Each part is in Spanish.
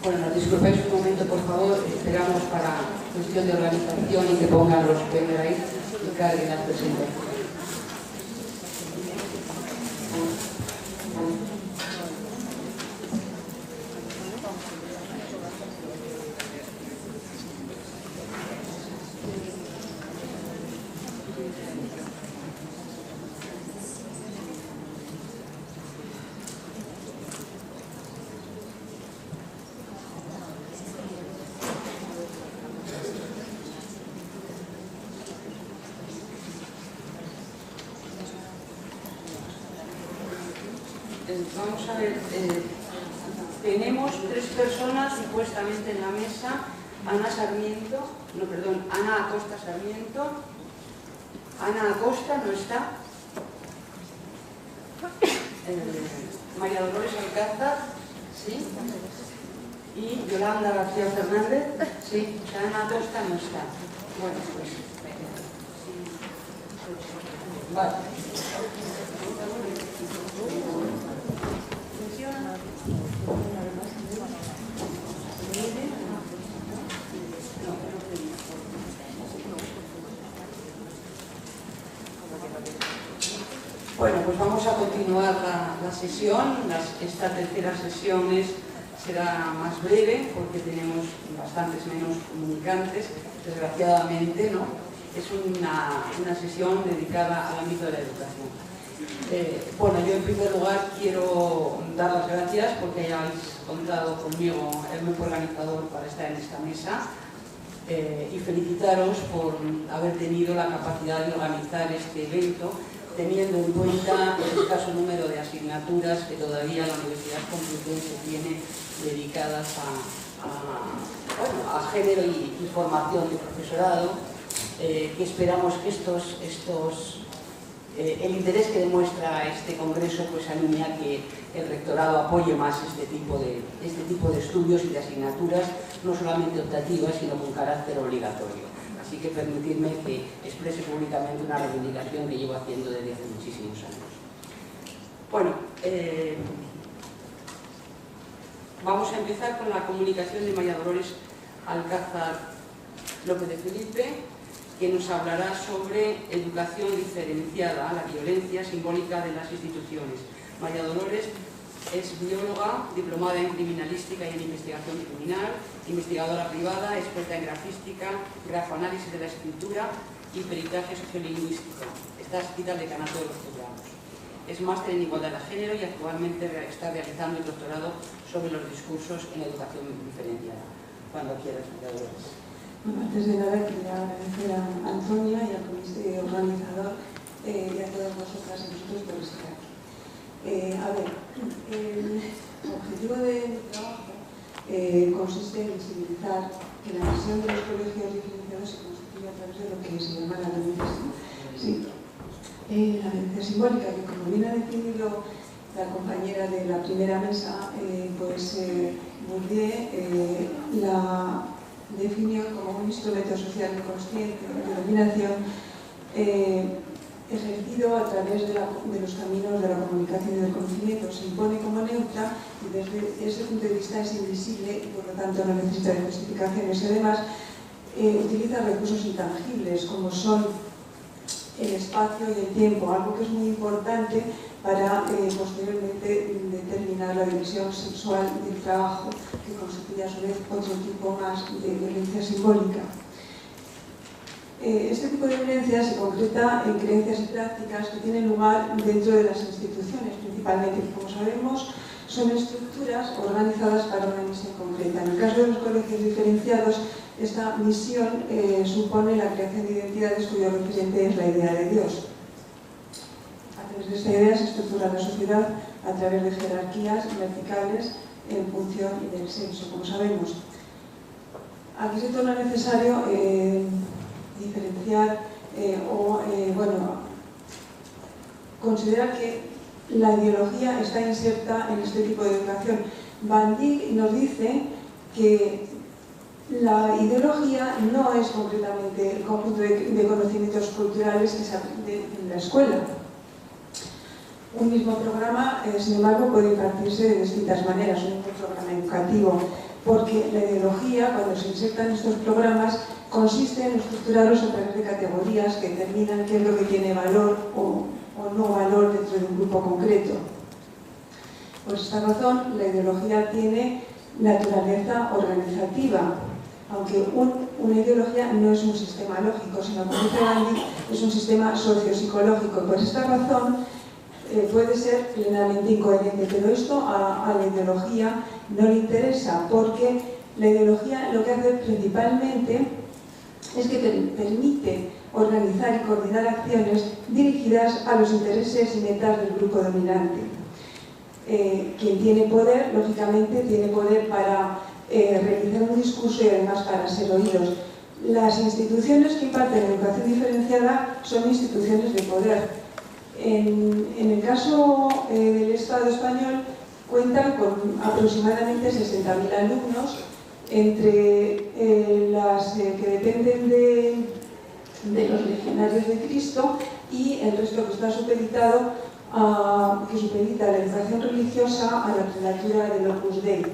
Bueno, nos disculpáis un momento, por favor. Esperamos para cuestión de organización y que pongan los pendrives y carguen las presentaciones. Vamos a ver, tenemos 3 personas supuestamente en la mesa: Ana Acosta Sarmiento. Ana Acosta no está. María Dolores Alcázar, sí. Y Yolanda García Fernández, sí. O sea, Ana Acosta no está. Bueno, pues. Vale. Bueno, pues vamos a continuar la sesión. Esta tercera sesión será más breve porque tenemos bastantes menos comunicantes, desgraciadamente, ¿no? Es una sesión dedicada al ámbito de la educación. Bueno, yo en primer lugar quiero dar las gracias porque hayáis contado conmigo, el grupo organizador, para estar en esta mesa, y felicitaros por haber tenido la capacidad de organizar este evento, teniendo en cuenta el escaso número de asignaturas que todavía la Universidad Complutense tiene dedicadas a género y formación de profesorado, que esperamos que el interés que demuestra este congreso pues anime a que el rectorado apoye más este tipo de estudios y de asignaturas, no solamente optativas, sino con carácter obligatorio. Así que permitidme que exprese públicamente una reivindicación que llevo haciendo desde hace muchísimos años. Bueno, vamos a empezar con la comunicación de María Dolores Alcázar López de Felipe, que nos hablará sobre educación diferenciada, la violencia simbólica de las instituciones. María Dolores es bióloga, diplomada en criminalística y en investigación criminal, investigadora privada, experta en grafística, grafoanálisis de la escritura y peritaje sociolingüístico. Está adscrita al decanato de los juzgados. Es máster en igualdad de género y actualmente está realizando el doctorado sobre los discursos en educación diferenciada. Cuando quieras, María Dolores. Bueno, antes de nada quería agradecer a Antonia y al comité organizador y a todas vosotras y vosotros por estar aquí. A ver, el objetivo de mi trabajo consiste en visibilizar que la misión de los colegios diferenciados se constituye a través de lo que se llama la violencia simbólica. La violencia simbólica, que como bien ha definido la compañera de la primera mesa, Bourdieu la definió como un instrumento social inconsciente de dominación ejercido a través de los caminos de la comunicación y del conocimiento. Se impone como neutra y desde ese punto de vista es invisible y por lo tanto no necesita de justificaciones. Y además utiliza recursos intangibles como son el espacio y el tiempo, algo que es muy importante para posteriormente determinar la división sexual del trabajo, que constituye a su vez otro tipo más de violencia simbólica. Este tipo de violencia se concreta en creencias y prácticas que tienen lugar dentro de las instituciones, principalmente, que como sabemos son estructuras organizadas para una misión concreta. En el caso de los colegios diferenciados, esta misión supone la creación de identidades cuyo referente es la idea de Dios. A través de esta idea se estructura la sociedad a través de jerarquías verticales en función del sexo, como sabemos. Aquí se torna necesario diferenciar considerar que la ideología está inserta en este tipo de educación. Van Dijk nos dice que la ideología no es concretamente el conjunto de conocimientos culturales que se aprenden en la escuela. Un mismo programa, sin embargo, puede impartirse de distintas maneras, un mismo programa educativo. porque la ideología, cuando se insertan estos programas, consiste en estructurarlos a través de categorías que determinan qué es lo que tiene valor o no valor dentro de un grupo concreto. Por esta razón, la ideología tiene naturaleza organizativa, aunque una ideología no es un sistema lógico, sino, como dice Gandhi, es un sistema sociopsicológico. Por esta razón, puede ser plenamente incoherente, pero esto a la ideología no le interesa, porque la ideología lo que hace principalmente es que permite organizar y coordinar acciones dirigidas a los intereses y metas del grupo dominante. Quien tiene poder, lógicamente, tiene poder para realizar un discurso y además para ser oídos. Las instituciones que imparten educación diferenciada son instituciones de poder. En el caso del Estado español, cuentan con aproximadamente 60.000 alumnos, entre las que dependen de los legionarios de Cristo y el resto que está supeditado que supedita la educación religiosa a la prelatura del Opus Dei,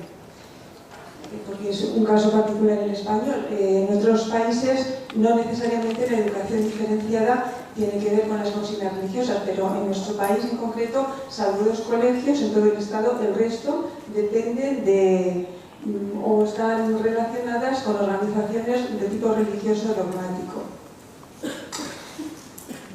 porque es un caso particular en el español. En otros países no necesariamente la educación diferenciada tiene que ver con las consignas religiosas, pero en nuestro país en concreto, salvo 2 colegios en todo el Estado, el resto dependen de o están relacionadas con organizaciones de tipo religioso dogmático.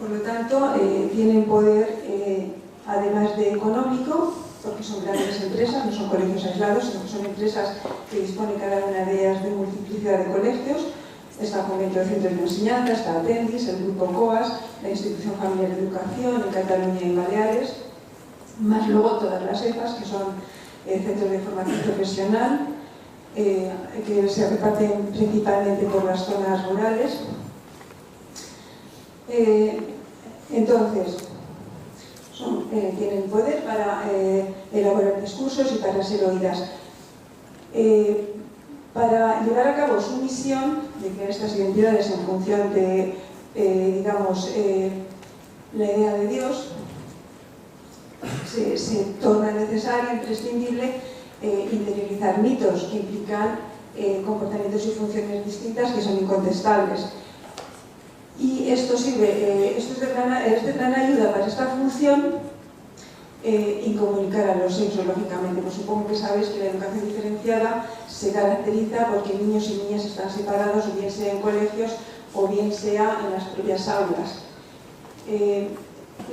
Por lo tanto, tienen poder, además de económico, porque son grandes empresas, no son colegios aislados, sino que son empresas que dispone cada una de ellas de multiplicidad de colegios. Está el Convento de Centros de Enseñanza, está Atendis, el Grupo COAS, la Institución Familiar de Educación en Cataluña y Baleares, más luego todas las EFAs, que son centros de formación profesional, que se reparten principalmente por las zonas rurales. Entonces, tienen poder para elaborar discursos y para ser oídas. Para llevar a cabo su misión de crear estas identidades en función de, digamos, la idea de Dios, se torna necesario, imprescindible, interiorizar mitos que implican comportamientos y funciones distintas que son incontestables. Y esto es de gran ayuda para esta función y comunicar a los sexos, lógicamente. Pues supongo que sabéis que la educación diferenciada se caracteriza porque niños y niñas están separados, o bien sea en colegios o bien sea en las propias aulas.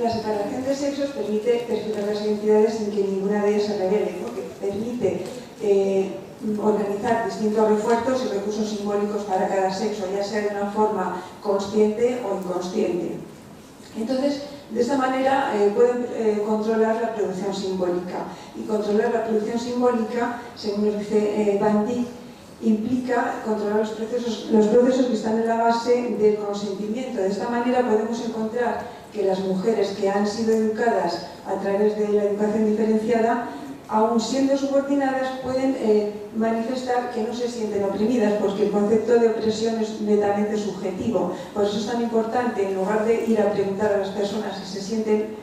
La separación de sexos permite perfilar las identidades sin que ninguna de ellas se revele, porque permite organizar distintos refuerzos y recursos simbólicos para cada sexo, ya sea de una forma consciente o inconsciente. Entonces, de esta manera pueden controlar la producción simbólica. Y controlar la producción simbólica, según nos dice Van Dijk, implica controlar los procesos que están en la base del consentimiento. De esta manera podemos encontrar que las mujeres que han sido educadas a través de la educación diferenciada, aun siendo subordinadas, pueden manifestar que no se sienten oprimidas, porque el concepto de opresión es netamente subjetivo. Por eso es tan importante, en lugar de ir a preguntar a las personas si se sienten,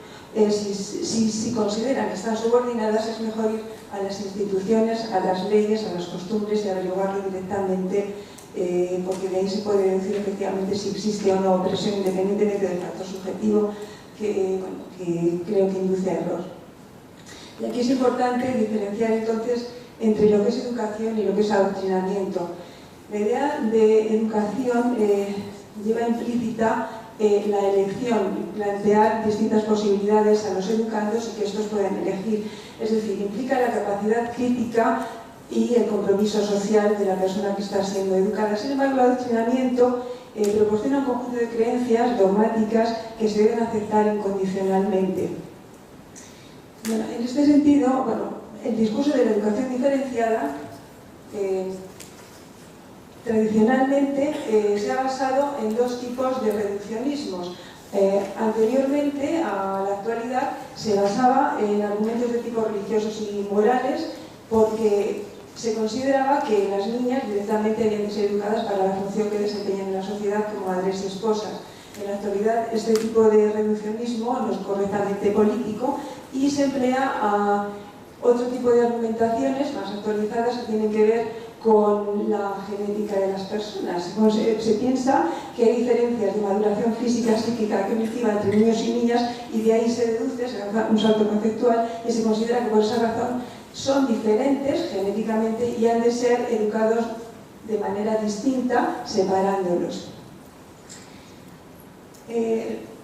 si consideran que están subordinadas, es mejor ir a las instituciones, a las leyes, a las costumbres y averiguarlo directamente, porque de ahí se puede deducir efectivamente si existe o no opresión, independientemente del factor subjetivo que creo que induce a error. Y aquí es importante diferenciar entonces entre lo que es educación y lo que es adoctrinamiento. La idea de educación lleva implícita la elección, plantear distintas posibilidades a los educandos y que estos puedan elegir. Es decir, implica la capacidad crítica y el compromiso social de la persona que está siendo educada. Sin embargo, el adoctrinamiento proporciona un conjunto de creencias dogmáticas que se deben aceptar incondicionalmente. Bueno, en este sentido, el discurso de la educación diferenciada tradicionalmente se ha basado en 2 tipos de reduccionismos. Anteriormente, a la actualidad, se basaba en argumentos de tipo religiosos y morales, porque se consideraba que las niñas directamente habían de ser educadas para la función que desempeñan en la sociedad como madres y esposas. En la actualidad, este tipo de reduccionismo no es correctamente político y se emplea a otro tipo de argumentaciones más actualizadas que tienen que ver con la genética de las personas. Se piensa que hay diferencias de maduración física, psíquica, cognitiva entre niños y niñas, y de ahí se deduce, se hace un salto conceptual, y se considera que por esa razón son diferentes genéticamente y han de ser educados de manera distinta, separándolos.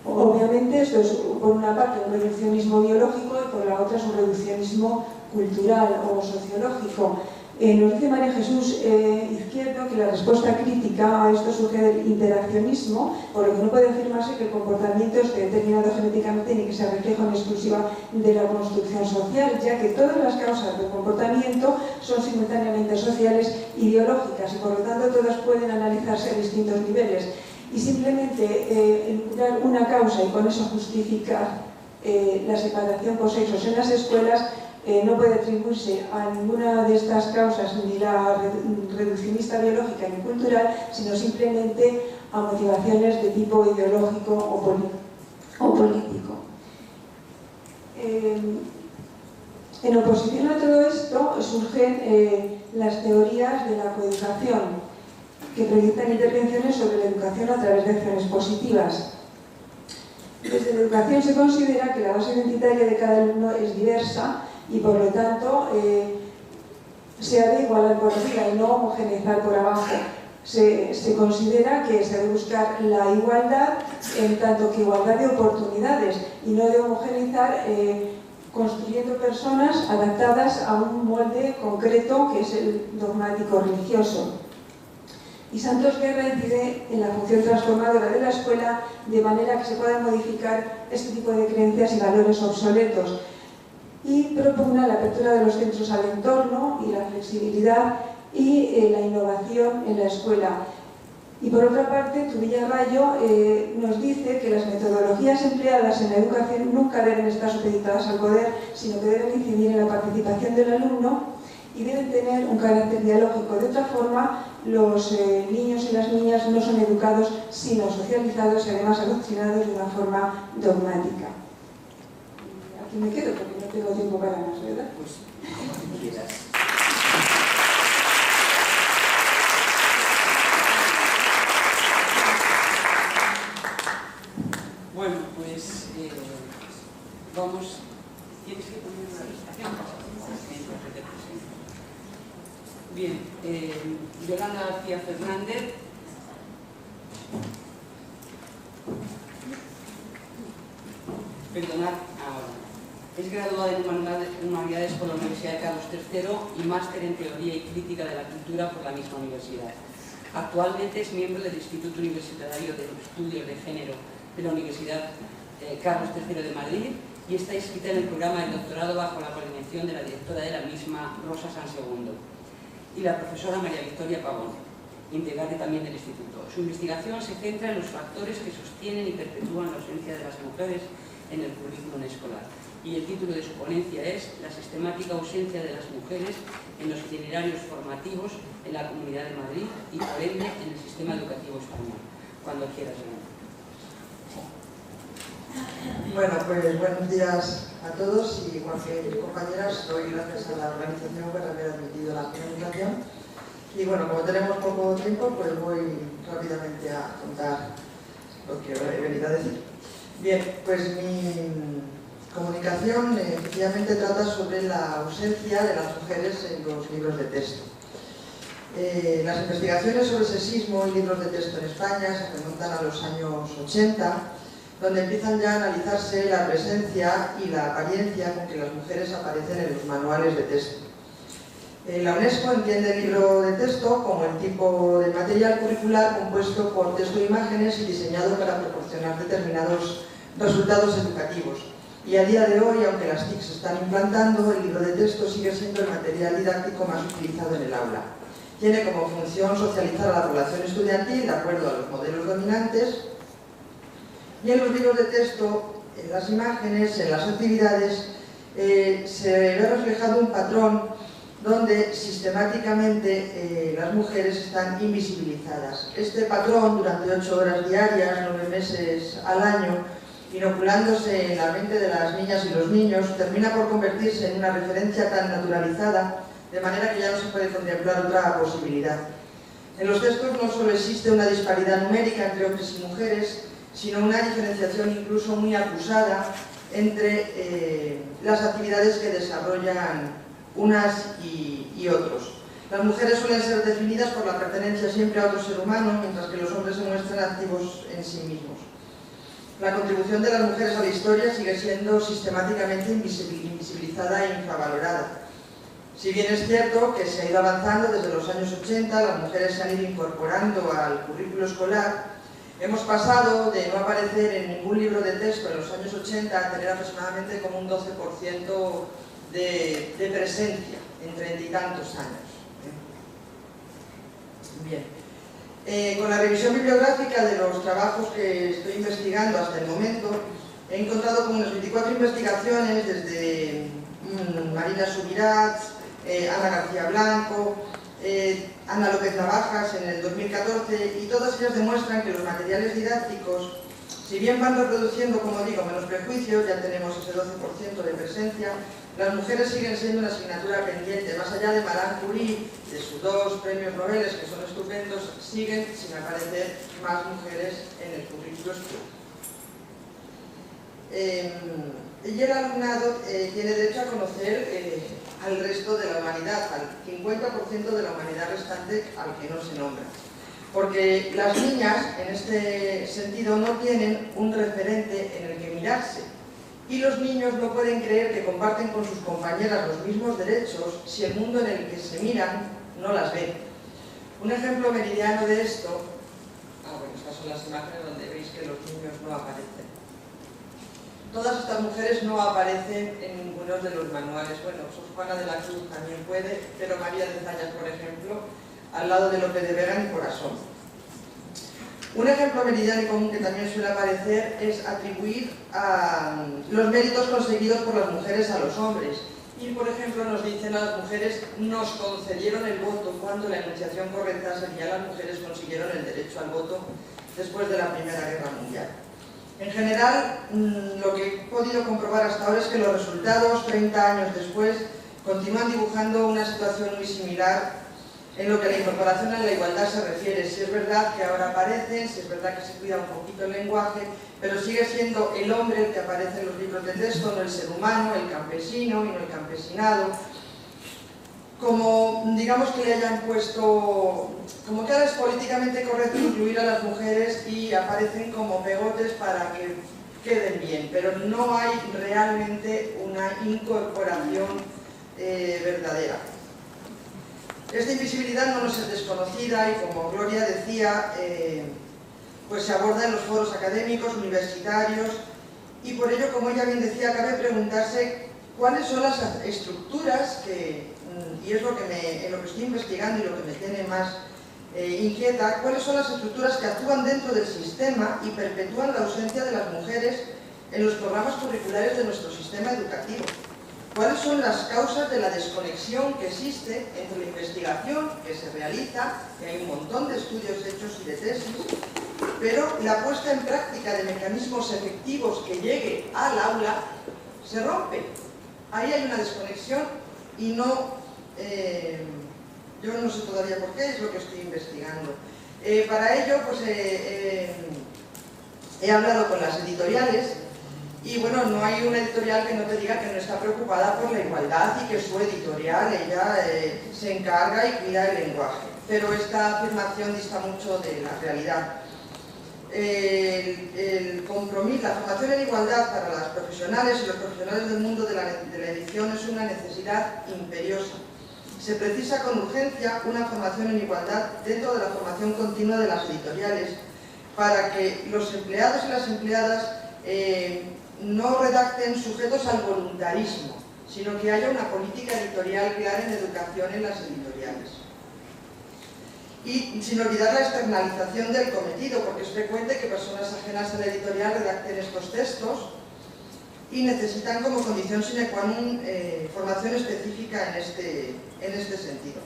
Obviamente esto es por una parte un reduccionismo biológico y por la otra es un reduccionismo cultural o sociológico. Nos dice María Jesús Izquierdo que la respuesta crítica a esto surge del interaccionismo, por lo que no puede afirmarse que el comportamiento esté determinado genéticamente ni que sea reflejo en exclusiva de la construcción social, ya que todas las causas del comportamiento son simultáneamente sociales y biológicas y por lo tanto todas pueden analizarse a distintos niveles. Y simplemente enunciar una causa y con eso justificar la separación por sexos en las escuelas no puede atribuirse a ninguna de estas causas, ni la reduccionista biológica ni cultural, sino simplemente a motivaciones de tipo ideológico o político. En oposición a todo esto surgen las teorías de la coeducación, que proyectan intervenciones sobre la educación a través de acciones positivas. Desde la educación se considera que la base identitaria de cada alumno es diversa y por lo tanto se ha de igualar por arriba y no homogeneizar por abajo. Se considera que se debe buscar la igualdad en tanto que igualdad de oportunidades y no de homogeneizar construyendo personas adaptadas a un molde concreto que es el dogmático religioso. Y Santos Guerra incide en la función transformadora de la escuela de manera que se puedan modificar este tipo de creencias y valores obsoletos y propugna la apertura de los centros al entorno y la flexibilidad y la innovación en la escuela. Y por otra parte, Tubilla Rayo nos dice que las metodologías empleadas en la educación nunca deben estar supeditadas al poder, sino que deben incidir en la participación del alumno y deben tener un carácter dialógico. De otra forma, los niños y las niñas no son educados, sino socializados y además adoctrinados de una forma dogmática. Aquí me quedo porque no tengo tiempo para más, ¿verdad? Pues como quieras. Bueno, pues vamos. ¿Tienes que poner una presentación? Bien, Yolanda García Fernández. Perdonad ahora. Es graduada en Humanidades por la Universidad de Carlos III y máster en Teoría y Crítica de la Cultura por la misma universidad. Actualmente es miembro del Instituto Universitario de Estudios de Género de la Universidad Carlos III de Madrid y está inscrita en el programa de doctorado bajo la coordinación de la directora de la misma, Rosa Sansegundo, y la profesora María Victoria Pavón, integrante también del Instituto. Su investigación se centra en los factores que sostienen y perpetúan la ausencia de las mujeres en el currículum escolar. Y el título de su ponencia es La sistemática ausencia de las mujeres en los itinerarios formativos en la Comunidad de Madrid y, por ende, en el sistema educativo español. Cuando quieras, Elena. Bueno, pues buenos días a todos y igual que mis compañeras, doy gracias a la organización por haber admitido la presentación. Y bueno, como tenemos poco tiempo, pues voy rápidamente a contar lo que he venido a decir. Bien, pues mi comunicación efectivamente trata sobre la ausencia de las mujeres en los libros de texto. Las investigaciones sobre sexismo y libros de texto en España se remontan a los años 80, donde empiezan ya a analizarse la presencia y la apariencia con que las mujeres aparecen en los manuales de texto. La UNESCO entiende el libro de texto como el tipo de material curricular compuesto por texto e imágenes y diseñado para proporcionar determinados resultados educativos. Y a día de hoy, aunque las TIC se están implantando, el libro de texto sigue siendo el material didáctico más utilizado en el aula. Tiene como función socializar a la población estudiantil de acuerdo a los modelos dominantes. Y en los libros de texto, en las imágenes, en las actividades, se ve reflejado un patrón donde sistemáticamente las mujeres están invisibilizadas. Este patrón, durante 8 horas diarias, 9 meses al año, inoculándose en la mente de las niñas y los niños, termina por convertirse en una referencia tan naturalizada de manera que ya no se puede contemplar otra posibilidad. En los textos no solo existe una disparidad numérica entre hombres y mujeres, sino una diferenciación incluso muy acusada entre las actividades que desarrollan unas y otros. Las mujeres suelen ser definidas por la pertenencia siempre a otro ser humano, mientras que los hombres se muestran activos en sí mismos. La contribución de las mujeres a la historia sigue siendo sistemáticamente invisibilizada e infravalorada. Si bien es cierto que se ha ido avanzando desde los años 80, las mujeres se han ido incorporando al currículo escolar, hemos pasado de no aparecer en ningún libro de texto en los años 80 a tener aproximadamente como un 12% de presencia en 30 y tantos años. Bien. Con la revisión bibliográfica de los trabajos que estoy investigando hasta el momento, he encontrado como unas 24 investigaciones desde Marina Subirats, Ana García Blanco, Ana López Navajas en el 2014, y todas ellas demuestran que los materiales didácticos, si bien van reproduciendo, como digo, menos prejuicios, ya tenemos ese 12% de presencia, las mujeres siguen siendo una asignatura pendiente. Más allá de Marie Curie, de sus 2 premios Nobel, que son estupendos, siguen sin aparecer más mujeres en el currículo escolar. Y el alumnado tiene derecho a conocer al resto de la humanidad, al 50% de la humanidad restante al que no se nombra. Porque las niñas, en este sentido, no tienen un referente en el que mirarse. Y los niños no pueden creer que comparten con sus compañeras los mismos derechos si el mundo en el que se miran no las ve. Un ejemplo meridiano de esto... bueno, estas son las imágenes donde veis que los niños no aparecen. Todas estas mujeres no aparecen en ninguno de los manuales. Bueno, Sor Juana de la Cruz también puede, pero María de Zayas, por ejemplo, al lado de Lope de Vega en Corazón. Un ejemplo meridiano y común que también suele aparecer es atribuir los méritos conseguidos por las mujeres a los hombres. Y, por ejemplo, nos dicen a las mujeres, nos concedieron el voto, cuando la enunciación correcta sería las mujeres consiguieron el derecho al voto después de la Primera Guerra Mundial. En general, lo que he podido comprobar hasta ahora es que los resultados, 30 años después, continúan dibujando una situación muy similar en lo que a la incorporación a la igualdad se refiere. Si es verdad que ahora aparecen, si es verdad que se cuida un poquito el lenguaje, pero sigue siendo el hombre el que aparece en los libros de texto, no el ser humano, el campesino y no el campesinado. Como, digamos, que le hayan puesto... Como que ahora es políticamente correcto incluir a las mujeres y aparecen como pegotes para que queden bien, pero no hay realmente una incorporación verdadera. Esta invisibilidad no nos es desconocida y, como Gloria decía, pues se aborda en los foros académicos, universitarios, y por ello, como ella bien decía, cabe preguntarse cuáles son las estructuras que, y es en lo que estoy investigando y lo que me tiene más inquieta, cuáles son las estructuras que actúan dentro del sistema y perpetúan la ausencia de las mujeres en los programas curriculares de nuestro sistema educativo. ¿Cuáles son las causas de la desconexión que existe entre la investigación que se realiza, que hay un montón de estudios hechos y de tesis, pero la puesta en práctica de mecanismos efectivos que llegue al aula se rompe? Ahí hay una desconexión y no... yo no sé todavía por qué, es lo que estoy investigando. Para ello, pues he hablado con las editoriales. Y bueno, no hay una editorial que no te diga que no está preocupada por la igualdad y que su editorial, ella se encarga y cuida el lenguaje. Pero esta afirmación dista mucho de la realidad. El compromiso, la formación en igualdad para las profesionales y los profesionales del mundo de la edición es una necesidad imperiosa. Se precisa con urgencia una formación en igualdad dentro de la formación continua de las editoriales para que los empleados y las empleadas no redacten sujetos al voluntarismo, sino que haya una política editorial clara en educación en las editoriales. Y sin olvidar la externalización del cometido, porque es frecuente que personas ajenas a la editorial redacten estos textos y necesitan como condición sine qua non formación específica en este sentido.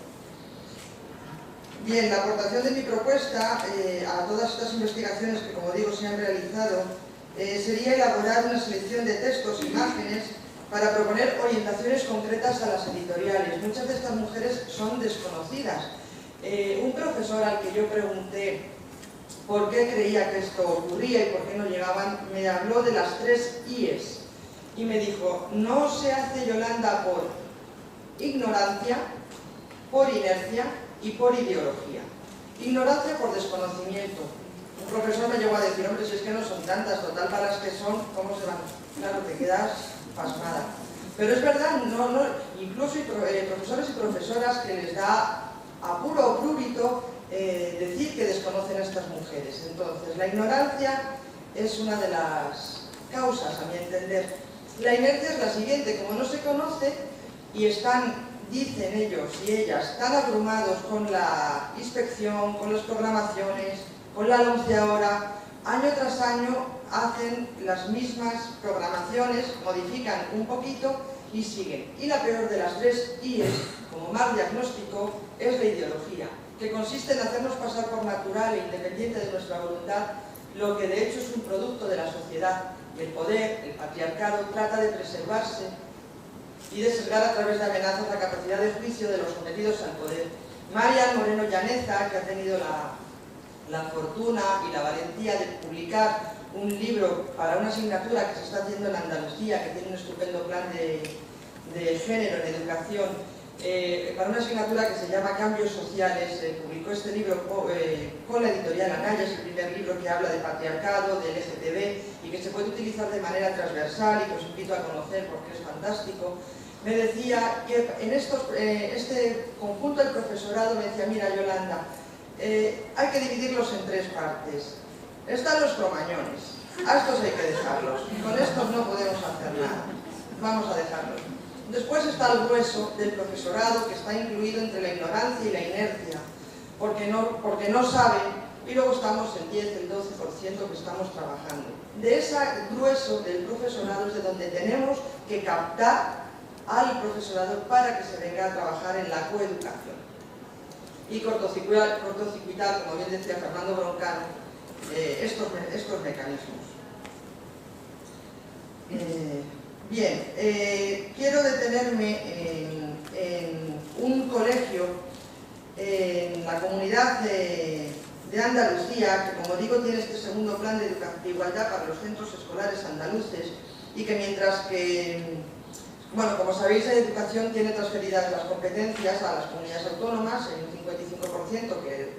Bien, la aportación de mi propuesta a todas estas investigaciones que, como digo, se han realizado sería elaborar una selección de textos e imágenes para proponer orientaciones concretas a las editoriales. Muchas de estas mujeres son desconocidas. Un profesor al que yo pregunté por qué creía que esto ocurría y por qué no llegaban, me habló de las 3 I's y me dijo: no se hace, Yolanda, por ignorancia, por inercia y por ideología. Ignorancia por desconocimiento. Un profesor me llegó a decir: hombre, si es que no son tantas, total, para las que son, ¿cómo se van? Claro, te quedas pasmada. Pero es verdad, incluso hay profesores y profesoras que les da apuro o prurito decir que desconocen a estas mujeres. Entonces, la ignorancia es una de las causas, a mi entender. La inercia es la siguiente: como no se conoce y están, dicen ellos y ellas, tan abrumados con la inspección, con las programaciones, con la 11ª hora, año tras año hacen las mismas programaciones, modifican un poquito y siguen. Y la peor de las 3 I's, como Marc diagnosticó, es la ideología, que consiste en hacernos pasar por natural e independiente de nuestra voluntad lo que de hecho es un producto de la sociedad. Y el poder, el patriarcado, trata de preservarse y de sesgar a través de amenazas la capacidad de juicio de los sometidos al poder. Marian Moreno Llaneza, que ha tenido la fortuna y la valentía de publicar un libro para una asignatura que se está haciendo en Andalucía, que tiene un estupendo plan de género en educación, para una asignatura que se llama Cambios Sociales, publicó este libro con la editorial Anaya. Es el primer libro que habla de patriarcado, de LGTB, y que se puede utilizar de manera transversal y que os invito a conocer porque es fantástico. Me decía que en este conjunto del profesorado me decía: mira, Yolanda, hay que dividirlos en 3 partes. Están los cromañones, a estos hay que dejarlos, con estos no podemos hacer nada, vamos a dejarlos. Después está el grueso del profesorado, que está incluido entre la ignorancia y la inercia, porque no saben, y luego estamos el 10, el 12% que estamos trabajando. De ese grueso del profesorado es de donde tenemos que captar al profesorado para que se venga a trabajar en la coeducación y cortocircuitar, como bien decía Fernando Broncano, estos mecanismos. Bien, quiero detenerme en un colegio en la comunidad de Andalucía, que, como digo, tiene este segundo plan de igualdad para los centros escolares andaluces, y que mientras que, bueno, como sabéis, la educación tiene transferidas las competencias a las comunidades autónomas, en un 55% que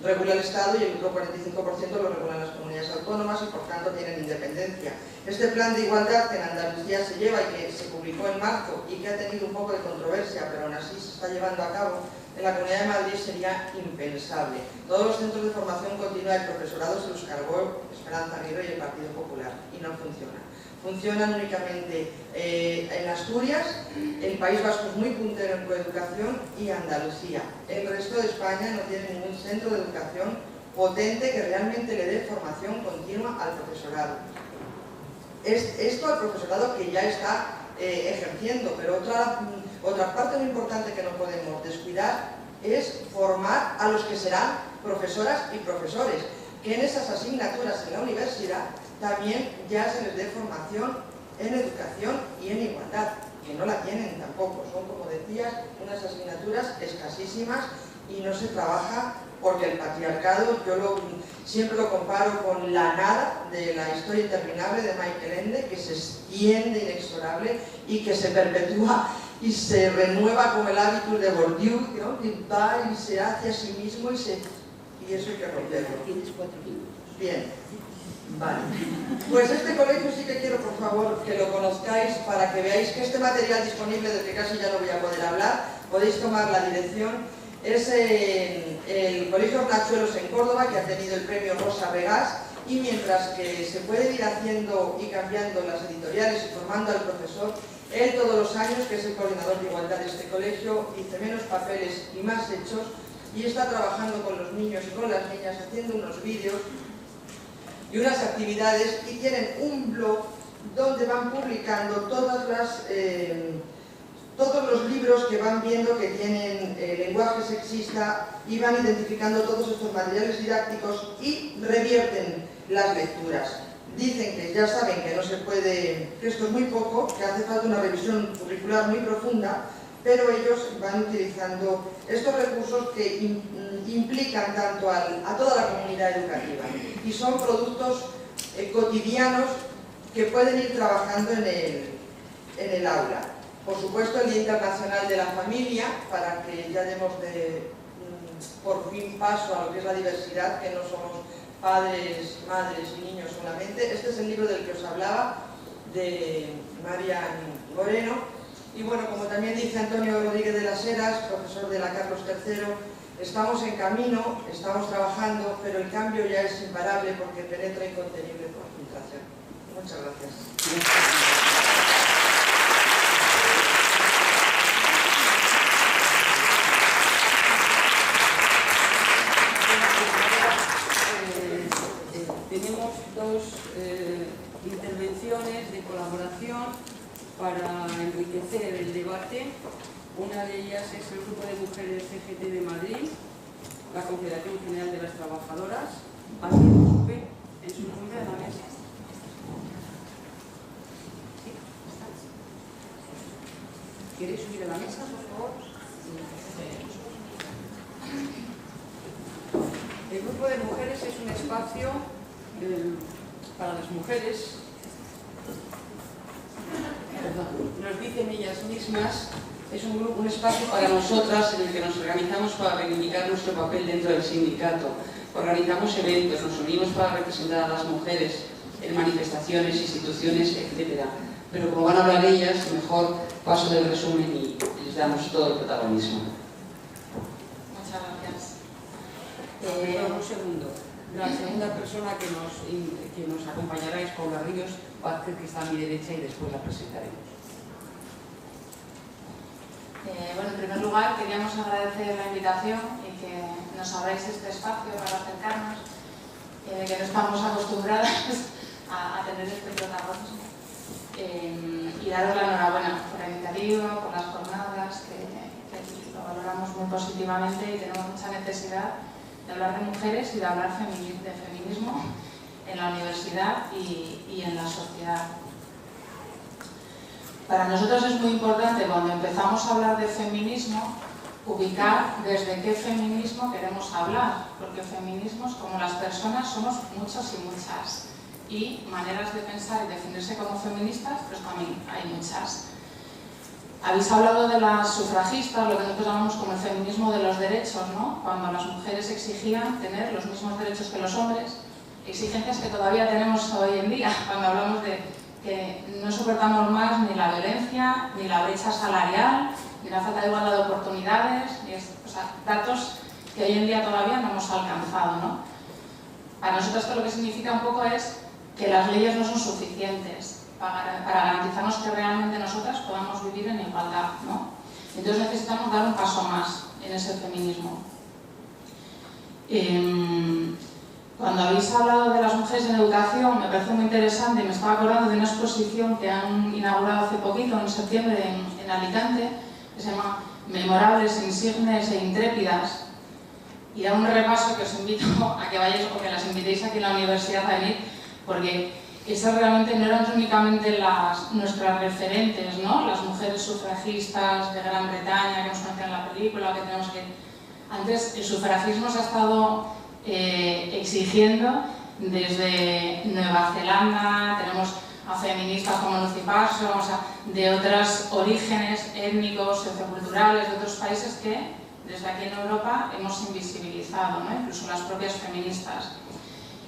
regula el Estado y el otro 45% lo regulan las comunidades autónomas y por tanto tienen independencia. Este plan de igualdad que en Andalucía se lleva y que se publicó en marzo y que ha tenido un poco de controversia, pero aún así se está llevando a cabo, en la Comunidad de Madrid sería impensable. Todos los centros de formación continua del profesorado se los cargó Esperanza Aguirre y el Partido Popular y no funcionan. Funcionan únicamente en Asturias, el País Vasco es muy puntero en coeducación, y Andalucía. El resto de España no tiene ningún centro de educación potente que realmente le dé formación continua al profesorado. Esto al profesorado que ya está ejerciendo, pero otra parte muy importante que no podemos descuidar es formar a los que serán profesoras y profesores, que en esas asignaturas en la universidad también ya se les dé formación en educación y en igualdad, que no la tienen tampoco. Son, como decías, unas asignaturas escasísimas y no se trabaja porque el patriarcado, siempre lo comparo con la nada de la historia interminable de Michael Ende, que se extiende inexorable y que se perpetúa y se renueva como el hábitus de Bourdieu, ¿no? Que va y se hace a sí mismo y eso hay que romperlo. Tienes 4 minutos. Bien, vale. Pues este colegio sí que quiero, por favor, que lo conozcáis para que veáis que este material disponible, del que casi ya no voy a poder hablar, podéis tomar la dirección. Es el Colegio Arnachuelos en Córdoba, que ha tenido el premio Rosa Regás, y mientras que se pueden ir haciendo y cambiando las editoriales y formando al profesor, él todos los años, que es el coordinador de igualdad de este colegio, dice menos papeles y más hechos, y está trabajando con los niños y con las niñas, haciendo unos vídeos y unas actividades, y tienen un blog donde van publicando todos los libros que van viendo que tienen lenguaje sexista, y van identificando todos estos materiales didácticos y revierten las lecturas. dicen que ya saben que no se puede, que esto es muy poco, que hace falta una revisión curricular muy profunda, pero ellos van utilizando estos recursos que implican tanto a toda la comunidad educativa y son productos cotidianos que pueden ir trabajando en el aula. Por supuesto, el Día Internacional de la Familia, para que ya demos por fin paso a lo que es la diversidad, que no somos padres, madres y niños solamente. Este es el libro del que os hablaba, de Marian Moreno. Y bueno, como también dice Antonio Rodríguez de las Heras, profesor de la Carlos III, estamos en camino, estamos trabajando, pero el cambio ya es imparable porque penetra incontenible por filtración. Muchas gracias. Tenemos dos intervenciones de colaboración para enriquecer el debate. Una de ellas es el Grupo de Mujeres CGT de Madrid, la Confederación General de las Trabajadoras. ¿Alguien sube en su nombre a la mesa? ¿Queréis subir a la mesa, por favor? El Grupo de Mujeres es un espacio para las mujeres, nos dicen ellas mismas, es un espacio para nosotras en el que nos organizamos para reivindicar nuestro papel dentro del sindicato. Organizamos eventos, nos unimos para representar a las mujeres en manifestaciones, instituciones, etc. Pero como van a hablar ellas, mejor paso del resumen y les damos todo el protagonismo. Muchas gracias. Un segundo. La segunda persona que nos acompañará es Paula Ríos, que está a mi derecha, y después la presentaremos. Bueno, en primer lugar, queríamos agradecer la invitación y que nos abráis este espacio para acercarnos, que no estamos acostumbradas a tener este protagonismo. Y daros la enhorabuena por la iniciativa, por las jornadas, que lo valoramos muy positivamente y tenemos mucha necesidad de hablar de mujeres y de hablar de feminismo en la universidad y en la sociedad. Para nosotros es muy importante, cuando empezamos a hablar de feminismo, ubicar desde qué feminismo queremos hablar, porque feminismos, como las personas, somos muchos y muchas, y maneras de pensar y definirse como feministas, pues también hay muchas. Habéis hablado de las sufragistas, lo que nosotros llamamos como el feminismo de los derechos, ¿no? Cuando las mujeres exigían tener los mismos derechos que los hombres, exigencias que todavía tenemos hoy en día, cuando hablamos de que no soportamos más ni la violencia, ni la brecha salarial, ni la falta de igualdad de oportunidades, o sea, datos que hoy en día todavía no hemos alcanzado, ¿no? Para nosotros esto lo que significa un poco es que las leyes no son suficientes para garantizarnos que realmente nosotras podamos vivir en igualdad, ¿no? Entonces necesitamos dar un paso más en ese feminismo. Cuando habéis hablado de las mujeres en educación, me parece muy interesante y me estaba acordando de una exposición que han inaugurado hace poquito, en septiembre, en Alicante, que se llama Memorables, Insignes e Intrépidas. Y da un repaso que os invito a que vayáis o que las invitéis aquí en la universidad a venir, porque esas realmente no eran únicamente nuestras referentes, ¿no? Las mujeres sufragistas de Gran Bretaña que nos conocían en la película, que tenemos que... Antes el sufragismo se ha estado exigiendo desde Nueva Zelanda, tenemos a feministas como Lucy Parsons, o sea, de otros orígenes étnicos, socioculturales, de otros países que desde aquí en Europa hemos invisibilizado, ¿no? Incluso las propias feministas.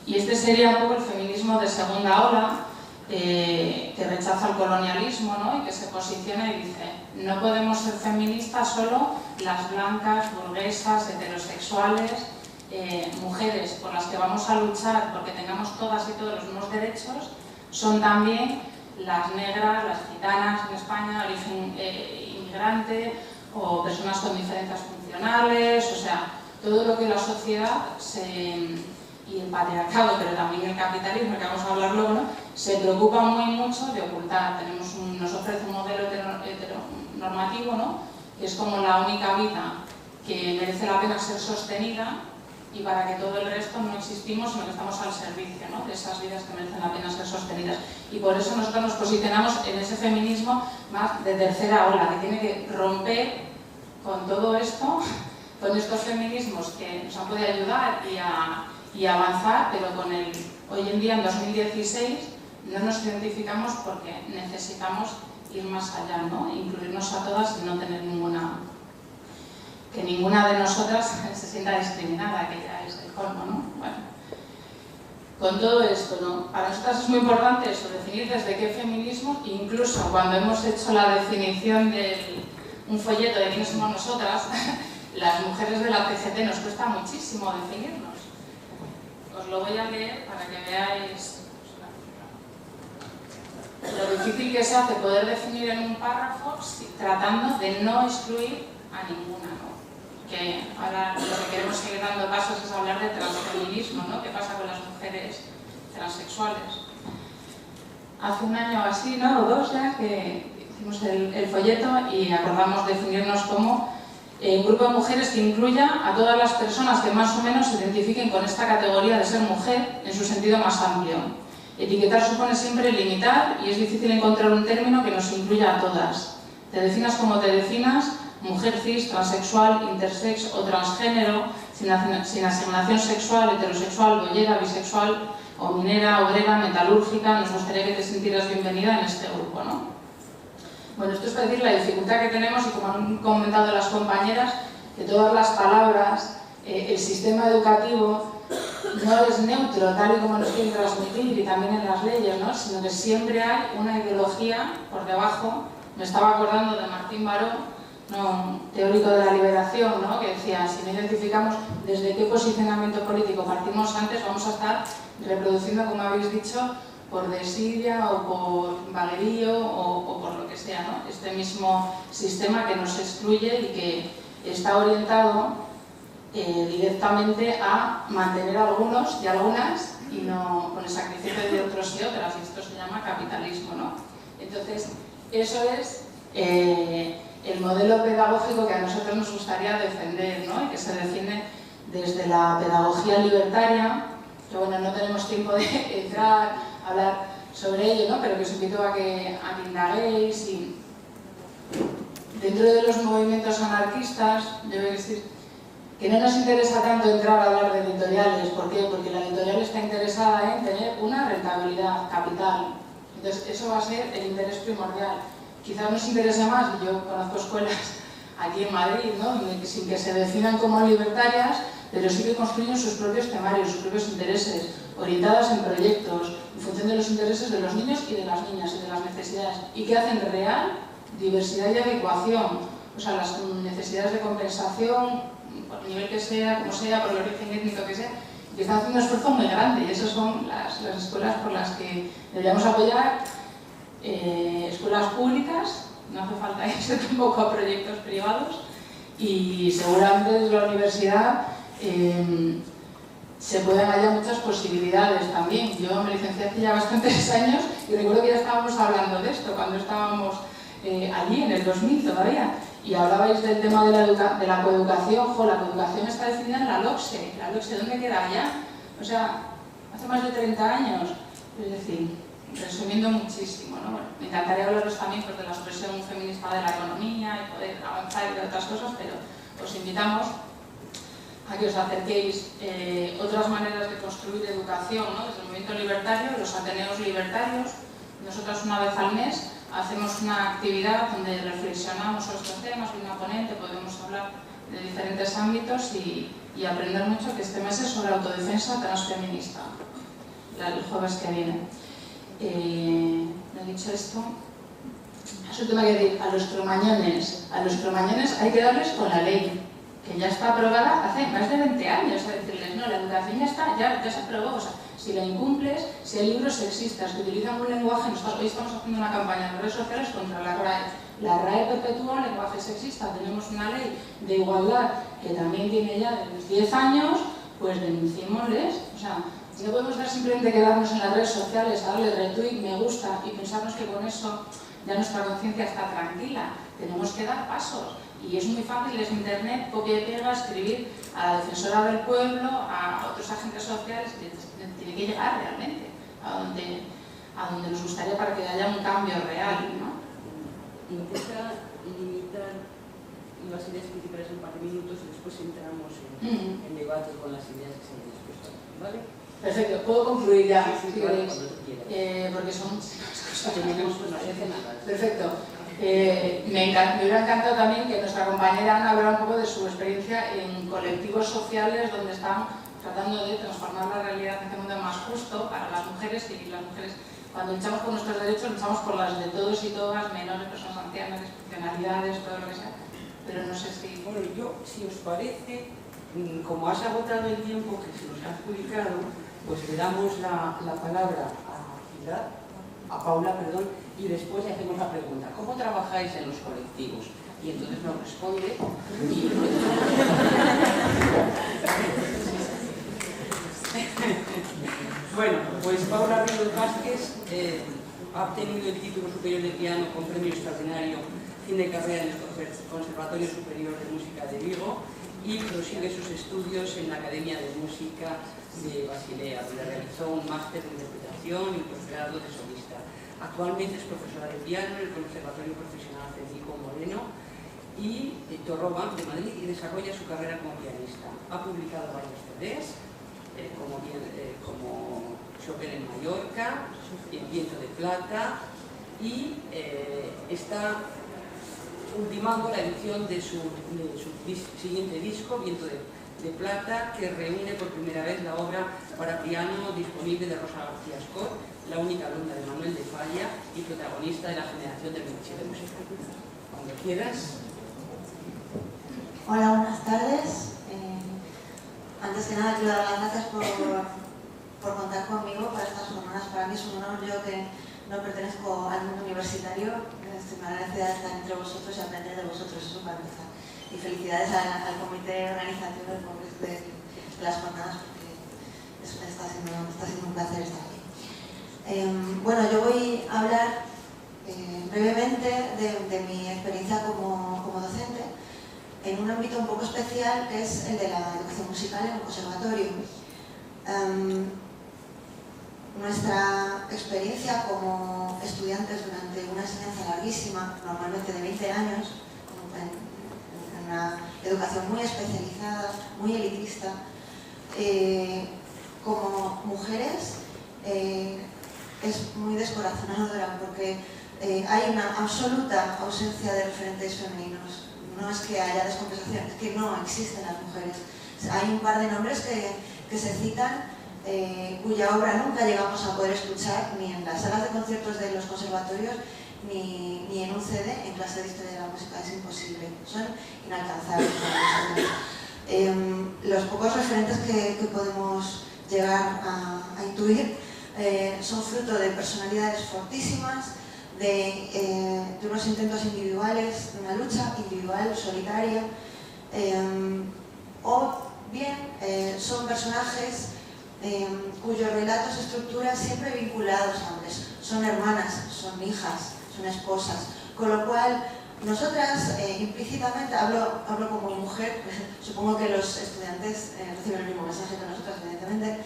Y este sería un poco el feminismo de segunda ola, que rechaza el colonialismo, ¿no? Y que se posiciona y dice, no podemos ser feministas solo las blancas, burguesas, heterosexuales, mujeres por las que vamos a luchar porque tengamos todas y todos los mismos derechos, son también las negras, las gitanas en España, origen inmigrante, o personas con diferencias funcionales, o sea, todo lo que la sociedad y el patriarcado, pero también el capitalismo, que vamos a hablar luego, ¿no? Se preocupa muy mucho de ocultar. Nos ofrece un modelo heteronormativo, ¿no? Que es como la única vida que merece la pena ser sostenida, y para que todo el resto no existimos, sino que estamos al servicio, ¿no?, de esas vidas que merecen la pena ser sostenidas. Y por eso nosotros nos posicionamos en ese feminismo más de tercera ola, que tiene que romper con todo esto, con estos feminismos que nos han podido ayudar y avanzar, pero con el hoy en día, en 2016, no nos identificamos porque necesitamos ir más allá, ¿no?, incluirnos a todas y no tener que ninguna de nosotras se sienta discriminada, que ya es el colmo, ¿no? Bueno, con todo esto, ¿no?, para nosotras es muy importante eso, definir desde qué feminismo, incluso cuando hemos hecho la definición de un folleto de quiénes somos nosotras, las mujeres de la CGT nos cuesta muchísimo definirnos. Os lo voy a leer para que veáis lo difícil que se hace poder definir en un párrafo tratando de no excluir a ninguna, ¿no? Que ahora lo que queremos seguir dando pasos es hablar de transfeminismo, ¿no? ¿Qué pasa con las mujeres transexuales? Hace un año así, ¿no?, o dos ya, que hicimos el folleto y acordamos definirnos como un grupo de mujeres que incluya a todas las personas que más o menos se identifiquen con esta categoría de ser mujer en su sentido más amplio. Etiquetar supone siempre limitar y es difícil encontrar un término que nos incluya a todas. Te definas como te definas, mujer cis, transexual, intersex o transgénero, sin asignación sexual, heterosexual, boyera, bisexual o minera, obrera, metalúrgica, nos gustaría que te sintieras bienvenida en este grupo, ¿no? Bueno, esto es para decir la dificultad que tenemos y como han comentado las compañeras, que todas las palabras, el sistema educativo no es neutro, tal y como nos quieren transmitir, y también en las leyes, ¿no?, sino que siempre hay una ideología por debajo. Me estaba acordando de Martín Baró, ¿no?, teórico de la liberación, ¿no?, que decía, si no identificamos desde qué posicionamiento político partimos antes, vamos a estar reproduciendo, como habéis dicho, por desidia o por vaguerío o por lo que sea, ¿no?, este mismo sistema que nos excluye y que está orientado directamente a mantener a algunos y algunas y no con el sacrificio de otros y otras, y esto se llama capitalismo, ¿no? Entonces, eso es el modelo pedagógico que a nosotros nos gustaría defender, ¿no?, y que se define desde la pedagogía libertaria, que bueno, no tenemos tiempo de entrar a hablar sobre ello, ¿no?, pero que os invito a que indaguéis. Y dentro de los movimientos anarquistas, yo voy a decir que no nos interesa tanto entrar a hablar de editoriales. ¿Por qué? Porque la editorial está interesada en tener una rentabilidad, capital. Entonces, eso va a ser el interés primordial. Quizás nos interese más, yo conozco escuelas aquí en Madrid, ¿no?, sin que se definan como libertarias, pero sí que construyen sus propios temarios, sus propios intereses, orientadas en proyectos, en función de los intereses de los niños y de las niñas y de las necesidades, y que hacen real diversidad y adecuación, o sea, las necesidades de compensación, por el nivel que sea, como sea, por el origen étnico que sea, que están haciendo un esfuerzo muy grande, y esas son las escuelas por las que deberíamos apoyar, escuelas públicas, no hace falta irse tampoco a proyectos privados, y seguramente desde la universidad se pueden hallar muchas posibilidades también. Yo me licencié hace ya bastantes años y recuerdo que ya estábamos hablando de esto cuando estábamos allí en el 2000 todavía, y hablabais del tema de la coeducación. La coeducación está definida en la LOCSE. ¿La LOCSE dónde queda ya? O sea, hace más de 30 años. Es decir, resumiendo muchísimo, ¿no? Bueno, me encantaría hablaros también pues, de la expresión feminista de la economía y poder avanzar y de otras cosas, pero os invitamos a que os acerquéis otras maneras de construir educación, ¿no?, desde el movimiento libertario, los ateneos libertarios. Nosotros una vez al mes hacemos una actividad donde reflexionamos sobre estos temas, y una ponente, podemos hablar de diferentes ámbitos y aprender mucho, que este mes es sobre autodefensa transfeminista, el jueves que viene. ¿No he dicho esto? Eso tengo que decir, a los cromañones hay que darles con la ley, que ya está aprobada hace más de 20 años, a decirles, no, la educación ya se aprobó, o sea, si la incumples, si hay libros sexistas que utilizan un lenguaje, hoy estamos haciendo una campaña en redes sociales contra la RAE. La RAE perpetúa el lenguaje sexista. Tenemos una ley de igualdad que también tiene ya de los 10 años, pues denunciémosles. O sea, no podemos dar simplemente quedarnos en las redes sociales, a darle retweet, me gusta y pensarnos que con eso ya nuestra conciencia está tranquila. Tenemos que dar pasos. Y es muy fácil desde internet, copia y pega, escribir a la defensora del pueblo, a otros agentes sociales, que tiene que llegar realmente a donde nos gustaría para que haya un cambio real, ¿no? Intenta limitar las ideas principales en un par de minutos y después entramos en debate con las ideas que se han expuesto, ¿vale? Perfecto, puedo concluir ya, sí, si claro, queréis, porque son cosas. Perfecto. Me hubiera encantado también que nuestra compañera Ana hablara un poco de su experiencia en colectivos sociales donde están tratando de transformar la realidad en un mundo más justo para las mujeres, y las mujeres, cuando luchamos por nuestros derechos, luchamos por las de todos y todas, menores, personas ancianas, excepcionalidades, todo lo que sea. Pero no sé si... Bueno, yo, si os parece, como has agotado el tiempo que se nos ha adjudicado, pues le damos la palabra a Paula, y después le hacemos la pregunta: ¿cómo trabajáis en los colectivos? Y entonces nos responde y... Bueno, pues Paula Ríos Vázquez ha obtenido el título superior de piano con premio extraordinario fin de carrera en el Conservatorio Superior de Música de Vigo y prosigue sus estudios en la Academia de Música de Basilea, donde realizó un máster de interpretación y un posgrado de solista. Actualmente es profesora de piano en el Conservatorio Profesional Federico Moreno y Torroba de Madrid, y desarrolla su carrera como pianista. Ha publicado varios CDs, como Chopin en Mallorca, El Viento de Plata, y está ultimando la edición de su siguiente disco, Viento de Plata, que reúne por primera vez la obra para piano disponible de Rosa García Scott, la única alumna de Manuel de Falla y protagonista de la generación del 27 de música. Cuando quieras. Hola, buenas tardes. Antes que nada quiero dar las gracias por contar conmigo para estas jornadas. Para mí es un honor, yo que no pertenezco al mundo universitario, estoy muy agradecida de estar entre vosotros y aprender de vosotros, eso para empezar. Y felicidades al comité organizador de las jornadas, porque está siendo un placer estar aquí. Bueno, yo voy a hablar brevemente de mi experiencia como docente en un ámbito un poco especial, que es el de la educación musical en un conservatorio. Nuestra experiencia como estudiantes durante una enseñanza larguísima, normalmente de 20 años, en una educación muy especializada, muy elitista, como mujeres, es muy descorazonadora, porque hay una absoluta ausencia de referentes femeninos. No es que haya descompensación, es que no existen las mujeres. Hay un par de nombres que se citan, cuya obra nunca llegamos a poder escuchar ni en las salas de conciertos de los conservatorios ni en un CD en clase de historia de la música. Es imposible, son inalcanzables para nosotros. Los pocos referentes que podemos llegar a intuir son fruto de personalidades fortísimas, de unos intentos individuales, de una lucha individual, solitaria, o bien son personajes cuyos relatos estructuran siempre vinculados a hombres. Son hermanas, son hijas, son esposas, con lo cual nosotras implícitamente, hablo como mujer, supongo que los estudiantes reciben el mismo mensaje que nosotras, evidentemente.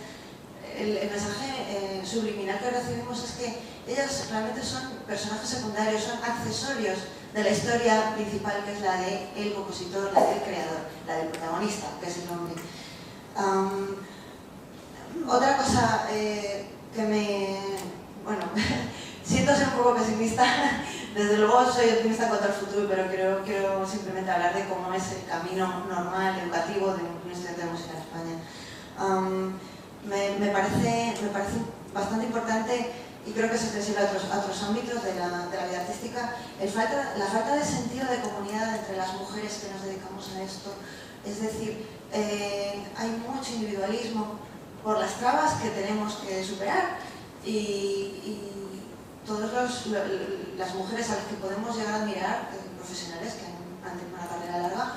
El mensaje subliminal que recibimos es que ellas realmente son personajes secundarios, son accesorios de la historia principal, que es la del compositor, la del creador, la del protagonista, que es el hombre. Otra cosa que me... bueno, siento ser un poco pesimista, desde luego soy optimista contra el futuro, pero quiero simplemente hablar de cómo es el camino normal, educativo de un estudiante de música en España. Me parece bastante importante, y creo que es extensible a otros ámbitos de la vida artística, la falta de sentido de comunidad entre las mujeres que nos dedicamos a esto. Es decir, hay mucho individualismo por las trabas que tenemos que superar, y todas las mujeres a las que podemos llegar a admirar, profesionales que han tenido una carrera larga,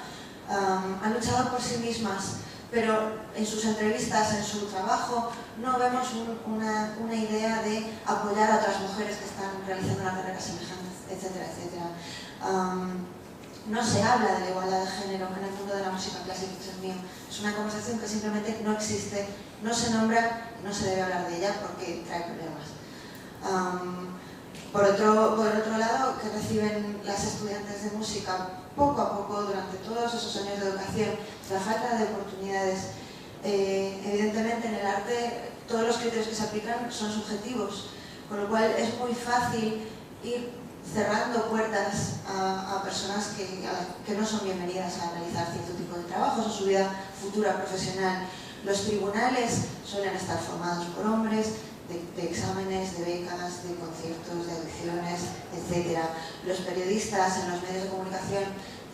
han luchado por sí mismas, pero en sus entrevistas, en su trabajo, no vemos una idea de apoyar a otras mujeres que están realizando una carrera semejante. etcétera, etcétera. No se habla de la igualdad de género en el mundo de la música clásica, que es el mío. Es una conversación que simplemente no existe, no se nombra, no se debe hablar de ella porque trae problemas. Por otro lado, que reciben las estudiantes de música poco a poco durante todos esos años de educación, la falta de oportunidades. Evidentemente en el arte todos los criterios que se aplican son subjetivos, con lo cual es muy fácil ir cerrando puertas a personas que no son bienvenidas a realizar cierto tipo de trabajos en su vida futura profesional. Los tribunales suelen estar formados por hombres, de exámenes, de becas, de conciertos, de audiciones, etc. Los periodistas en los medios de comunicación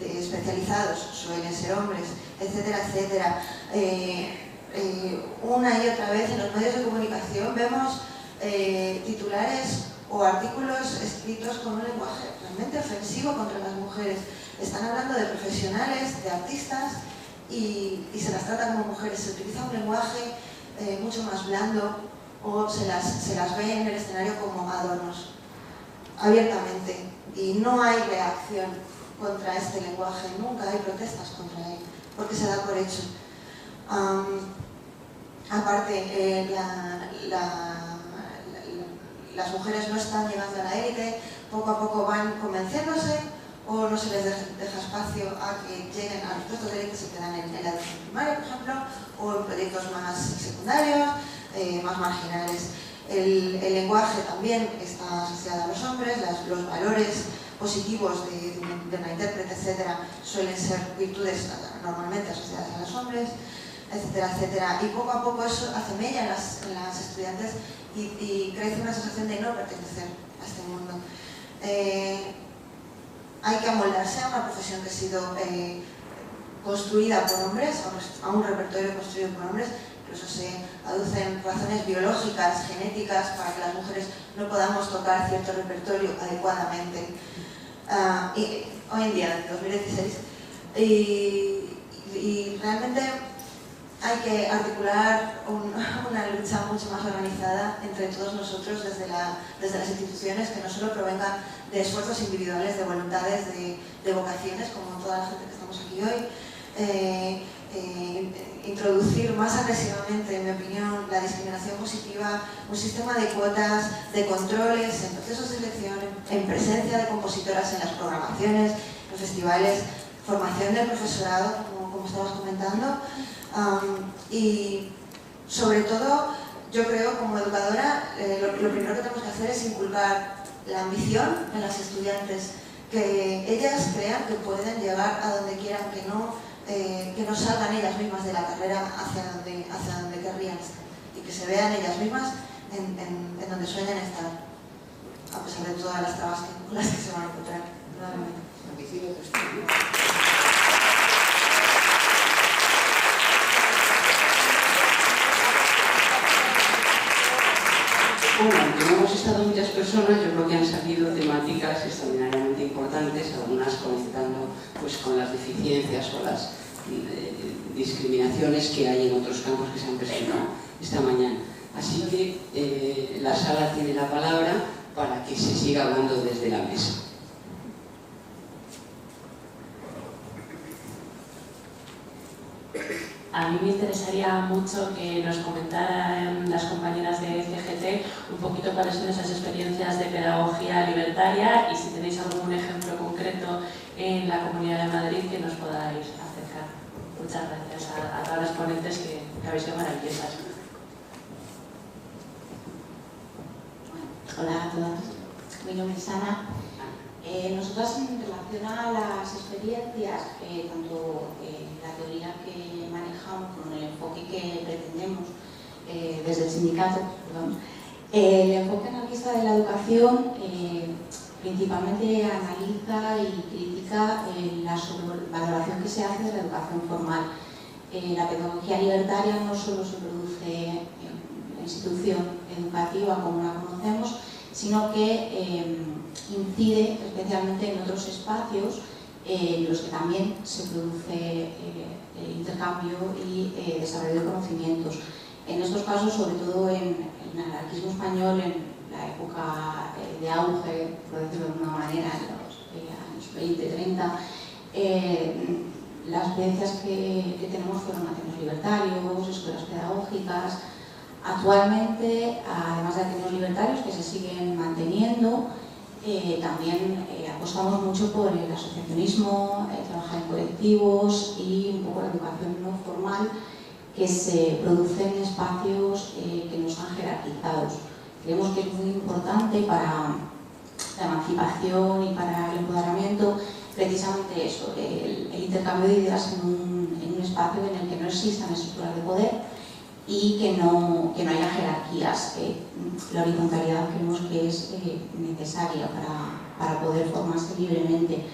especializados suelen ser hombres, etcétera, etcétera. Una y otra vez en los medios de comunicación vemos titulares o artículos escritos con un lenguaje realmente ofensivo contra las mujeres. Están hablando de profesionales, de artistas y se las trata como mujeres. Se utiliza un lenguaje mucho más blando o se las ve en el escenario como adornos, abiertamente. Y no hay reacción contra este lenguaje, nunca hay protestas contra él, porque se da por hecho. Aparte, las mujeres no están llegando a la élite, poco a poco van convenciéndose o no se les deja espacio a que lleguen a los puestos de élite, se quedan en la educación primaria, por ejemplo, o en proyectos más secundarios, más marginales. El lenguaje también está asociado a los hombres, los valores positivos de una intérprete, etcétera, suelen ser virtudes normalmente asociadas a los hombres, etcétera, etcétera. Y poco a poco eso hace mella en las estudiantes y crece una sensación de no pertenecer a este mundo. Hay que amoldarse a una profesión que ha sido construida por hombres, a un repertorio construido por hombres. Incluso se aducen razones biológicas, genéticas, para que las mujeres no podamos tocar cierto repertorio adecuadamente. Y hoy en día, en 2016, y realmente hay que articular una lucha mucho más organizada entre todos nosotros desde las instituciones, que no solo provengan de esfuerzos individuales, de voluntades, de vocaciones, como toda la gente que estamos aquí hoy. Introducir más agresivamente, en mi opinión, la discriminación positiva, un sistema de cuotas, de controles en procesos de selección, en presencia de compositoras en las programaciones, en los festivales, formación del profesorado, como estabas comentando, y sobre todo, yo creo, como educadora, lo primero que tenemos que hacer es inculcar la ambición en las estudiantes, que ellas crean que pueden llegar a donde quieran, que no salgan ellas mismas de la carrera hacia donde querrían estar, y que se vean ellas mismas en donde sueñan estar, a pesar de todas las trabas con las que se van a encontrar. Bueno, aunque no hemos estado muchas personas, yo creo que han salido temáticas extraordinariamente importantes, algunas conectando pues, con las deficiencias o las discriminaciones que hay en otros campos que se han presentado esta mañana. Así que la sala tiene la palabra para que se siga hablando desde la mesa. A mí me interesaría mucho que nos comentaran las compañeras de CGT un poquito cuáles son esas experiencias de pedagogía libertaria y si tenéis algún ejemplo concreto en la Comunidad de Madrid que nos podáis acercar. Muchas gracias a todas las ponentes que habéis sido maravillosas. Hola a todas, mi nombre es Ana. Nosotras, en relación a las experiencias, tanto la teoría que manejamos como el enfoque que pretendemos desde el sindicato, el enfoque analista de la educación principalmente analiza y critica la sobrevaloración que se hace de la educación formal. La pedagogía libertaria no solo se produce en la institución educativa como la conocemos, sino que incide especialmente en otros espacios en los que también se produce intercambio y desarrollo de conocimientos. En estos casos, sobre todo en el anarquismo español, en la época de auge, por decirlo de alguna manera, en los años 20, 30, las experiencias que tenemos fueron ateneos libertarios, escuelas pedagógicas. Actualmente, además de ateneos libertarios que se siguen manteniendo, también apostamos mucho por el asociacionismo, trabajar en colectivos y un poco la educación no formal, que se producen en espacios que no están jerarquizados. Creemos que es muy importante para la emancipación y para el empoderamiento precisamente eso, el intercambio de ideas en un espacio en el que no existan estructuras de poder y que no haya jerarquías. La horizontalidad creemos que es necesaria para poder formarse libremente.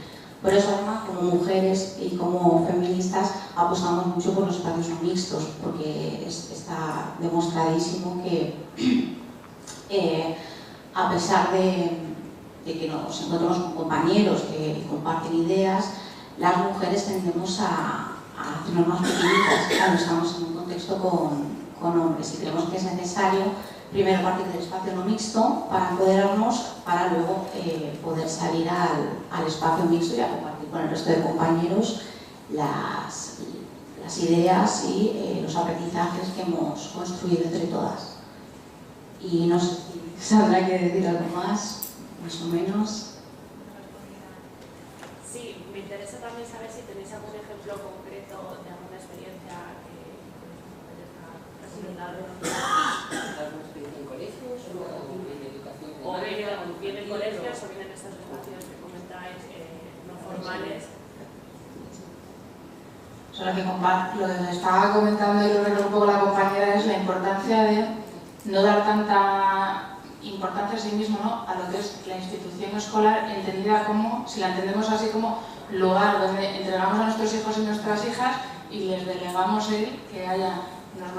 Por eso, además, como mujeres y como feministas, apostamos mucho por los espacios no mixtos, porque está demostradísimo que, a pesar de que nos encontramos con compañeros que comparten ideas, las mujeres tendemos a hacernos más pequeñitas cuando estamos en un contexto con hombres, y creemos que es necesario primero partir del espacio no mixto para empoderarnos, para luego poder salir al espacio mixto y a compartir con el resto de compañeros las ideas y los aprendizajes que hemos construido entre todas. Y no sé si Sandra quiere decir algo más o menos. Sí, me interesa también saber si tenéis algún ejemplo concreto de alguna experiencia que resultado ¿Alguna experiencia en colegios o en educación? O bien en colegios o bien en estos espacios que comentáis no formales. O sea, lo que estaba comentando y lo que un poco la compañera es la importancia de no dar tanta importancia a sí mismo, ¿no?, a lo que es la institución escolar, entendida como, si la entendemos así, como lugar donde entregamos a nuestros hijos y nuestras hijas y les delegamos que haya unos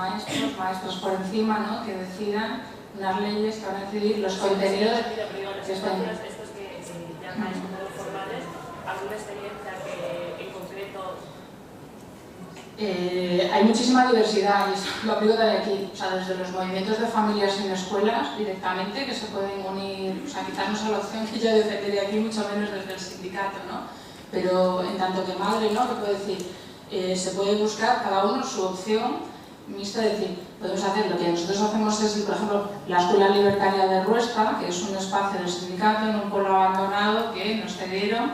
maestros por encima, ¿no?, que decidan unas leyes que van a decidir los contenidos que están. Estos que llamáis como los formales, ¿alguna experiencia que en concreto? Hay muchísima diversidad y eso lo aplico también aquí, o sea, desde los movimientos de familias en escuelas directamente, que se pueden unir, o sea, quizás no es la opción que yo defendería aquí, mucho menos desde el sindicato, ¿no? Pero en tanto que madre, ¿no?, que puedo decir, se puede buscar cada uno su opción mixta, es decir, podemos hacer lo que nosotros hacemos es, por ejemplo, la Escuela Libertaria de Ruesca, que es un espacio del sindicato en un pueblo abandonado que nos cedieron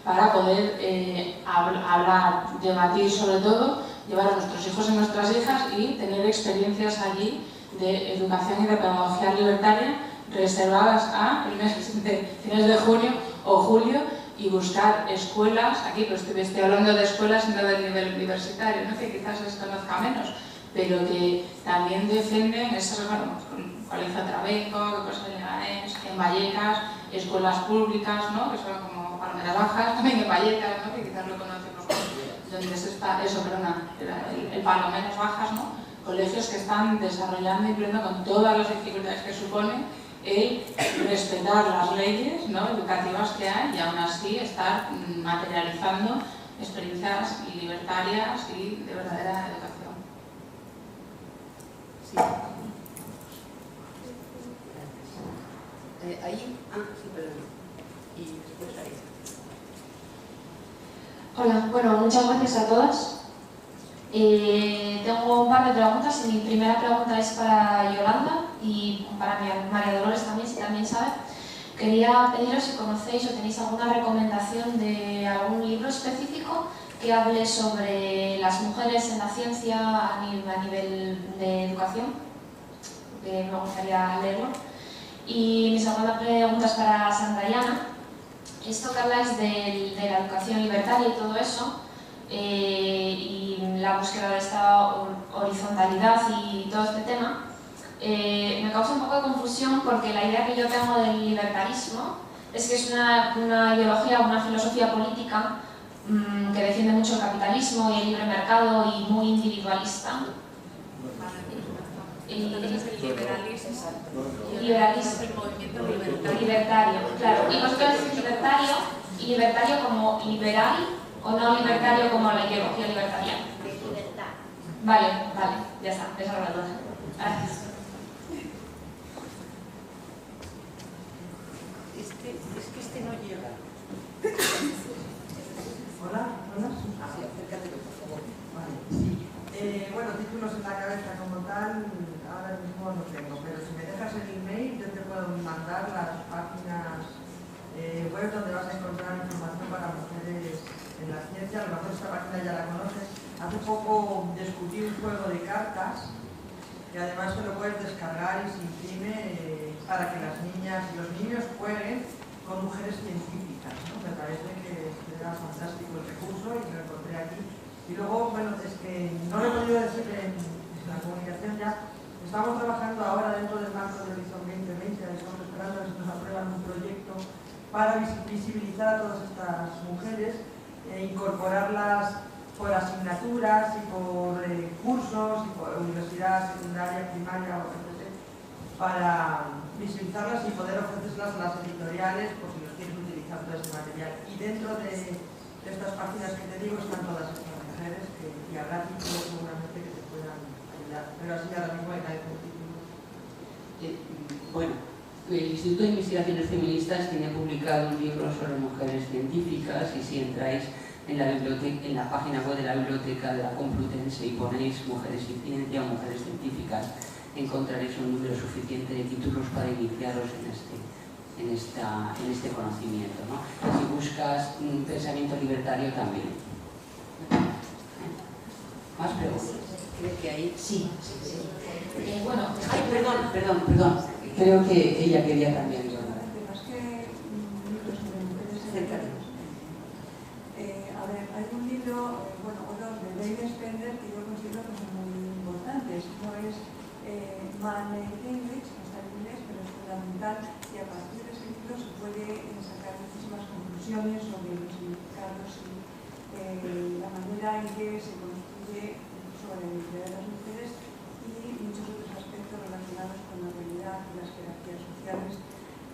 para poder hablar, debatir sobre todo, llevar a nuestros hijos y nuestras hijas y tener experiencias allí de educación y de pedagogía libertaria reservadas a fines de junio o julio y buscar escuelas, aquí pues estoy hablando de escuelas no del nivel universitario, ¿no?, que quizás se conozca menos, pero que también defienden esas, bueno, Colegio Trabeco, que pues en Vallecas, escuelas públicas, ¿no?, que son como Palmera Bajas, también en Vallecas, ¿no?, que quizás lo conocemos, donde se está, el Palomeras Bajas, ¿no?, colegios que están desarrollando y empleando con todas las dificultades que supone el respetar las leyes, ¿no?, educativas que hay y aún así estar materializando experiencias libertarias y de verdadera educación. Sí. Ahí, sí, perdón. Y después ahí. Hola, bueno, muchas gracias a todas. Tengo un par de preguntas y mi primera pregunta es para Yolanda y para María Dolores también, si también sabe. Quería pediros si conocéis o tenéis alguna recomendación de algún libro específico que hable sobre las mujeres en la ciencia a nivel de educación, porque me gustaría leerlo. Y mi segunda pregunta es para Sandra y Ana. Esto que habláis de la educación libertaria y todo eso, y la búsqueda de esta horizontalidad y todo este tema, me causa un poco de confusión porque la idea que yo tengo del libertarismo es que es una ideología, una filosofía política que defiende mucho el capitalismo y el libre mercado y muy individualista. Liberalismo. Libertario, claro. Y vosotros decís libertario como liberal o no libertario como la ideología libertaria. Vale, ya está, esa es la duda. Gracias. este no llega. Hola, hola. Sí, acércate, por favor. Vale, sí. Bueno, títulos en la cabeza como tal, ahora mismo no tengo, pero si me dejas el email yo te puedo mandar las páginas web donde vas a encontrar información para mujeres en la ciencia. A lo mejor esta página ya la conoces. Hace poco descubrí un juego de cartas que además te lo puedes descargar y se imprime para que las niñas y los niños jueguen con mujeres científicas, ¿no? Me parece que era fantástico el recurso y lo encontré aquí. Y luego, bueno, es que no lo he podido decir en la comunicación ya, estamos trabajando ahora dentro del marco de Horizon 2020, estamos esperando a ver si nos aprueban un proyecto para visibilizar a todas estas mujeres e incorporarlas por asignaturas y por cursos y por universidad secundaria, primaria o etc. para visibilizarlas y poder ofrecerlas a las editoriales por si los quieres utilizar todo ese material. Y dentro de estas páginas que te digo están todas estas mujeres y habrá títulos seguramente que te puedan ayudar. Pero así ahora mismo hay que un título. Bueno, el Instituto de Investigaciones Feministas tiene publicado un libro sobre mujeres científicas y si entráis en la página web de la Biblioteca de la Complutense y ponéis mujeres y ciencia o mujeres científicas, encontraréis un número suficiente de títulos para iniciaros en este conocimiento, ¿no? Si buscas un pensamiento libertario también. ¿Más preguntas? ¿Cree que hay? Sí. Bueno, ay, perdón. Creo que ella quería también. Hay un libro, bueno, dos de David Spender que yo considero que son muy importantes. Uno es Man in English, que está en inglés, pero es fundamental y a partir de ese libro se puede sacar muchísimas conclusiones sobre los significados y la manera en que se construye sobre la identidad de las mujeres y muchos otros aspectos relacionados con la realidad y las jerarquías sociales.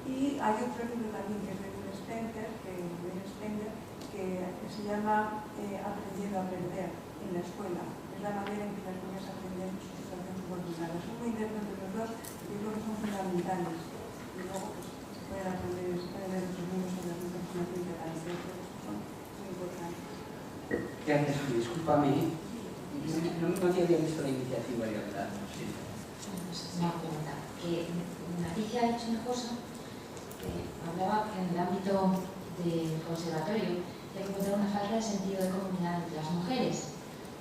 Y hay otro libro también que es de David Spender, que se llama Aprendiendo a aprender en la escuela. Es la manera en que las niñas aprenden su situación subordinada. Son muy interesantes entre los dos, yo creo que son fundamentales. Y luego pues, se pueden aprender, se pueden ver los libros sobre la educación integral, son muy importantes. Gracias, discúlpame. No te había visto la iniciativa de hablar. Sí. Una pregunta. Que Naticia ha dicho una cosa, hablaba que en el ámbito del conservatorio hay que encontrar una falta de sentido de comunidad entre las mujeres.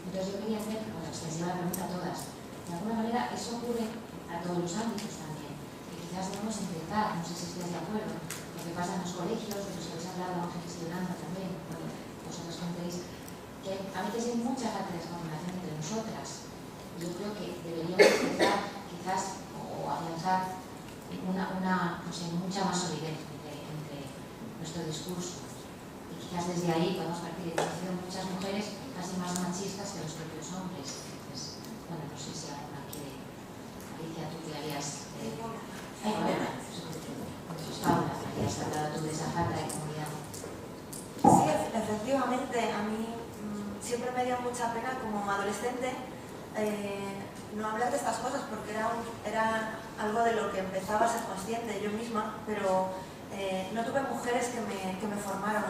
Entonces yo quería hacer, bueno, extensiva la pregunta a todas. De alguna manera eso ocurre a todos los ámbitos también. Y quizás debemos empezar, no sé si estáis de acuerdo, lo que pasa en los colegios, de los que habéis hablado, Ángel Estirlanza también, bueno, vosotros contéis, que a veces hay mucha falta de descoordinación entre nosotras. Yo creo que deberíamos empezar quizás o afianzar no sé, mucha más solidez entre nuestro discurso. Y quizás desde ahí podemos partir de que han sido muchas mujeres casi más machistas que los propios hombres. Entonces, bueno, no sé si alguna quiere. Alicia, tú que harías. Paula, habías hablado tú de esa falta de comunidad. Sí, efectivamente, a mí siempre me dio mucha pena como adolescente no hablar de estas cosas porque era algo de lo que empezaba a ser consciente yo misma, pero no tuve mujeres que me formaran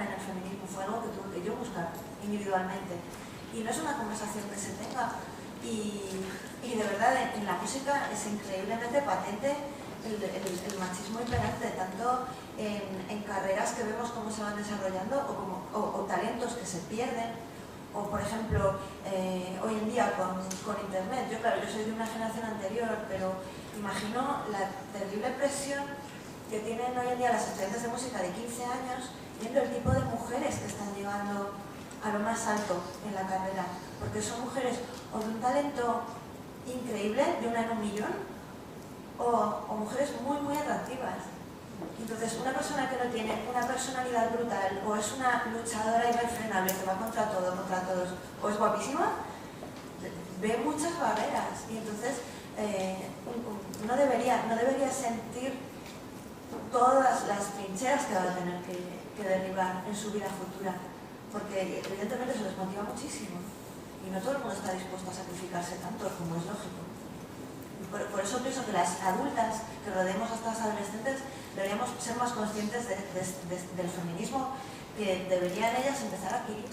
en el feminismo, fue algo que tuve que yo buscar individualmente. Y no es una conversación que se tenga y de verdad en la música es increíblemente patente el machismo imperante, tanto en carreras que vemos cómo se van desarrollando o talentos que se pierden. O, por ejemplo, hoy en día con Internet, yo soy de una generación anterior, pero imagino la terrible presión que tienen hoy en día las estudiantes de música de 15 años viendo el tipo de mujeres que están llegando a lo más alto en la carrera, porque son mujeres o de un talento increíble, de una en un millón, o mujeres muy, muy atractivas. Entonces, una persona que no tiene una personalidad brutal o es una luchadora irrefrenable que va contra todo, contra todos, o es guapísima, ve muchas barreras y entonces no debería sentir todas las trincheras que va a tener que derribar en su vida futura, porque evidentemente se les motiva muchísimo y no todo el mundo está dispuesto a sacrificarse tanto como es lógico. Por eso pienso que las adultas que rodeemos a estas adolescentes deberíamos ser más conscientes del feminismo que deberían ellas empezar a adquirir,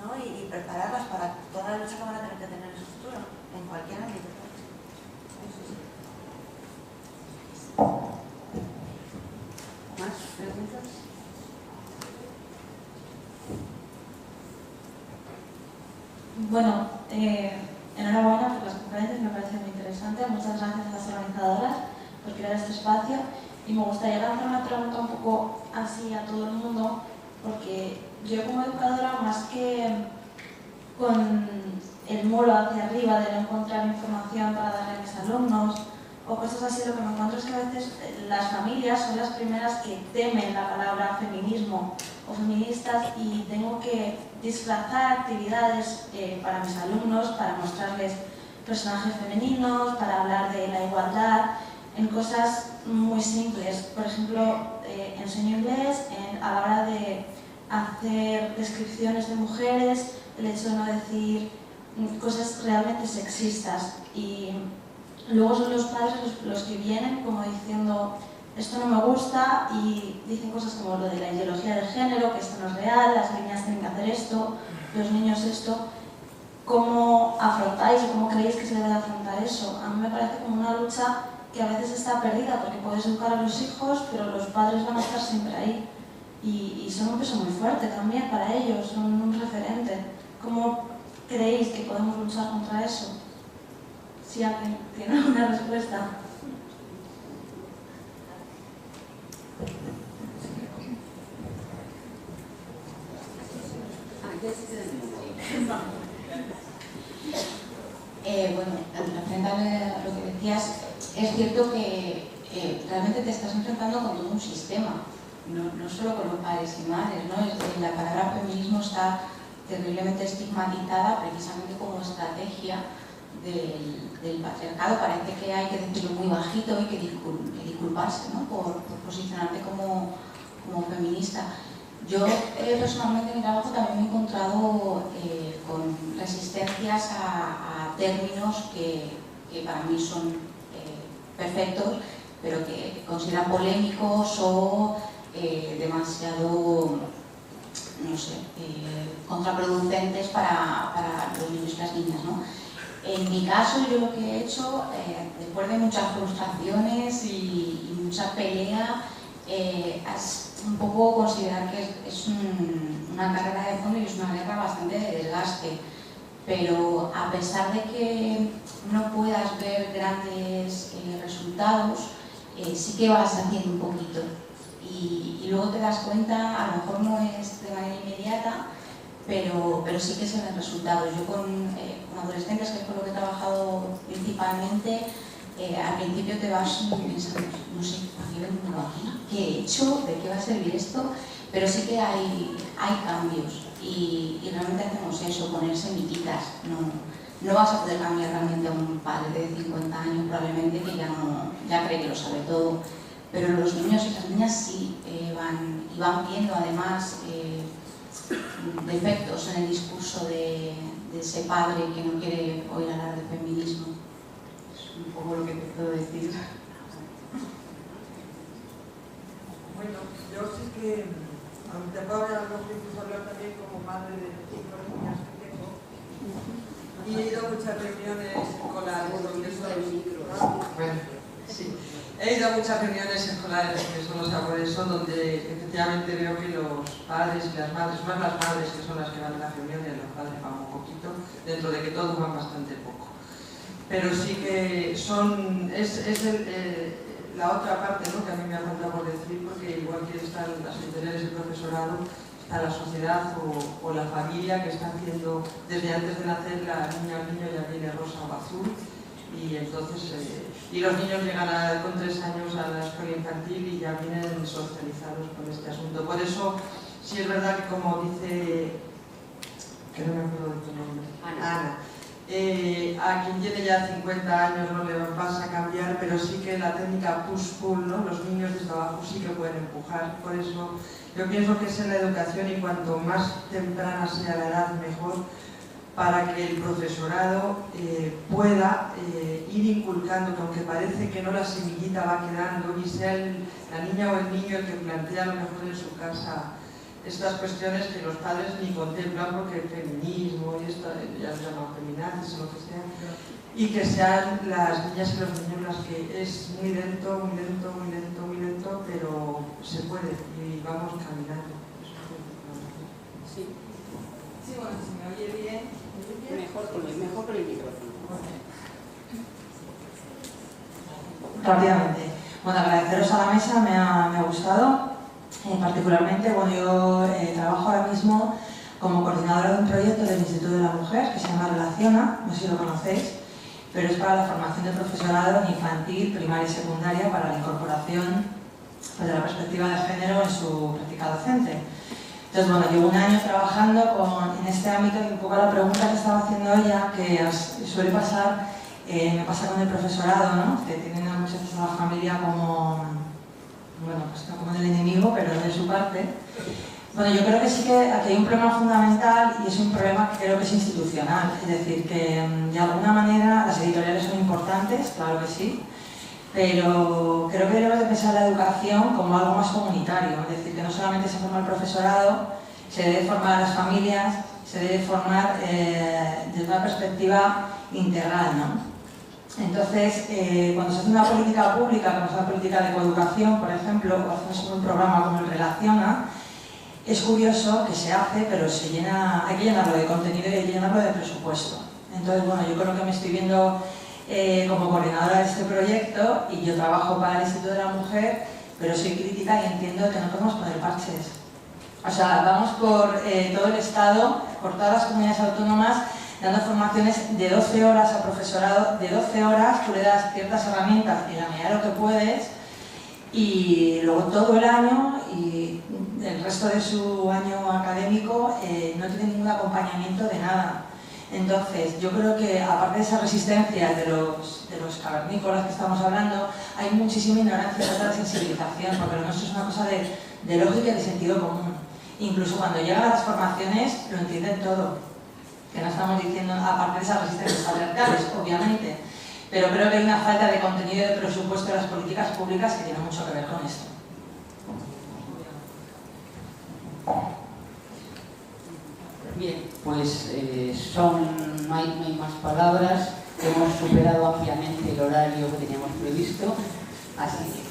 ¿no? Y prepararlas para toda la lucha que van a tener que tener en su futuro, en cualquier ámbito. ¿Más preguntas? Bueno, enhorabuena por las conferencias, me parece muy interesante. Muchas gracias a las organizadoras por crear este espacio. Y me gustaría lanzar una pregunta un poco así a todo el mundo, porque yo como educadora, más que con el muro hacia arriba de no encontrar información para darle a mis alumnos o cosas así, lo que me encuentro es que a veces las familias son las primeras que temen la palabra feminismo o feministas, y tengo que disfrazar actividades para mis alumnos, para mostrarles personajes femeninos, para hablar de la igualdad, en cosas muy simples. Por ejemplo, enseño inglés a la hora de hacer descripciones de mujeres, el hecho de no decir cosas realmente sexistas, y luego son los padres los que vienen como diciendo esto no me gusta, y dicen cosas como lo de la ideología de género, que esto no es real, las niñas tienen que hacer esto, los niños esto. ¿Cómo afrontáis o cómo creéis que se debe de afrontar eso? A mí me parece como una lucha que a veces está perdida, porque puedes educar a los hijos, pero los padres van a estar siempre ahí, y son un peso muy fuerte también para ellos, son un referente. ¿Cómo creéis que podemos luchar contra eso? Si alguien tiene alguna respuesta. Bueno, frente a lo que decías, es cierto que realmente te estás enfrentando con todo un sistema, no solo con los padres y madres, ¿no? La palabra feminismo está terriblemente estigmatizada precisamente como estrategia del patriarcado. Parece que hay que decirlo muy bajito y que disculparse, ¿no? por posicionarte como feminista. Yo personalmente en mi trabajo también me he encontrado con resistencias a términos que para mí son perfectos, pero que consideran polémicos o demasiado, no sé, contraproducentes para los niños y las niñas, ¿no? En mi caso, yo lo que he hecho, después de muchas frustraciones y mucha pelea, es un poco considerar que es una carrera de fondo y es una guerra bastante de desgaste. Pero a pesar de que no puedas ver grandes resultados, sí que vas haciendo un poquito. Y luego te das cuenta, a lo mejor no es de manera inmediata, pero sí que se ven resultados. Yo con adolescentes, que es con lo que he trabajado principalmente, al principio te vas pensando, no sé, ¿a qué vengo aquí? ¿Qué he hecho? ¿De qué va a servir esto? Pero sí que hay cambios y realmente hacemos eso, poner semillitas. No vas a poder cambiar realmente a un padre de 50 años probablemente que ya cree que lo sabe todo, pero los niños y las niñas sí van viendo además defectos en el discurso de ese padre que no quiere oír hablar de feminismo. Es un poco lo que te puedo decir. Bueno, yo sí que, aunque puedo hablar también como madre de 5 niñas que tengo, y he ido a muchas reuniones escolares donde he ido a muchas reuniones escolares que son los abuelos, donde efectivamente veo que los padres y las madres, más las madres que son las que van a las reuniones, los padres van un poquito, dentro de que todos van bastante poco. Pero sí que la otra parte, ¿no?, que a mí me ha faltado por decir, porque igual que están las editoriales del profesorado, está la sociedad o la familia que está haciendo, desde antes de nacer, la niña o el niño ya viene rosa o azul, y entonces y los niños llegan con 3 años a la escuela infantil y ya vienen socializados con este asunto. Por eso, sí es verdad que, como dice, que no me acuerdo de tu nombre, Ana, a quien tiene ya 50 años no le vas a cambiar, pero sí que la técnica push-pull, ¿no?, los niños desde abajo sí que pueden empujar. Por eso yo pienso que es en la educación, y cuanto más temprana sea la edad mejor, para que el profesorado pueda ir inculcando, que aunque parece que no, la semillita va quedando y sea la niña o el niño el que plantea a lo mejor en su casa estas cuestiones que los padres ni contemplan, porque el feminismo y esto, ya se llama feminazis o lo que sea, y que sean las niñas y los niños las que es muy lento, muy lento, muy lento, muy lento, pero se puede y vamos caminando. Sí. Sí, bueno, si me oye bien. Mejor con el micrófono. Rápidamente. Bueno, agradeceros a la mesa, me ha gustado. Particularmente, bueno, yo trabajo ahora mismo como coordinadora de un proyecto del Instituto de la Mujer que se llama Relaciona, no sé si lo conocéis, pero es para la formación de profesorado en infantil, primaria y secundaria para la incorporación de la perspectiva de género en su práctica docente. Entonces, bueno, llevo un año trabajando en este ámbito y un poco la pregunta que estaba haciendo ella, que suele pasar, me pasa con el profesorado, ¿no? Que tienen muchas veces a la familia como, bueno, pues no como el enemigo, pero de su parte. Bueno, yo creo que sí que aquí hay un problema fundamental y es un problema que creo que es institucional. Es decir, que de alguna manera las editoriales son importantes, claro que sí, pero creo que debemos de pensar la educación como algo más comunitario, es decir, que no solamente se forma el profesorado, se debe formar a las familias, se debe formar desde una perspectiva integral, ¿no? Entonces, cuando se hace una política pública, como es una política de coeducación, por ejemplo, o hacemos un programa como el Relaciona, es curioso que se hace, pero hay que llenarlo de contenido y hay que llenarlo de presupuesto. Entonces, bueno, yo creo que me estoy viendo como coordinadora de este proyecto y yo trabajo para el Instituto de la Mujer, pero soy crítica y entiendo que no podemos poner parches. O sea, vamos por todo el Estado, por todas las comunidades autónomas, dando formaciones de 12 horas a profesorado, de 12 horas tú le das ciertas herramientas en la medida de lo que puedes y luego todo el año y el resto de su año académico no tiene ningún acompañamiento de nada. Entonces, yo creo que aparte de esa resistencia de los cavernícolas que estamos hablando, hay muchísima ignorancia y falta de sensibilización, porque lo nuestro es una cosa de lógica y de sentido común. Incluso cuando llegan a las formaciones lo entienden todo, que no estamos diciendo, aparte de esas resistencias patriarcales, obviamente, pero creo que hay una falta de contenido y de presupuesto de las políticas públicas que tiene mucho que ver con esto. Bien, pues no hay más palabras, hemos superado ampliamente el horario que teníamos previsto, así que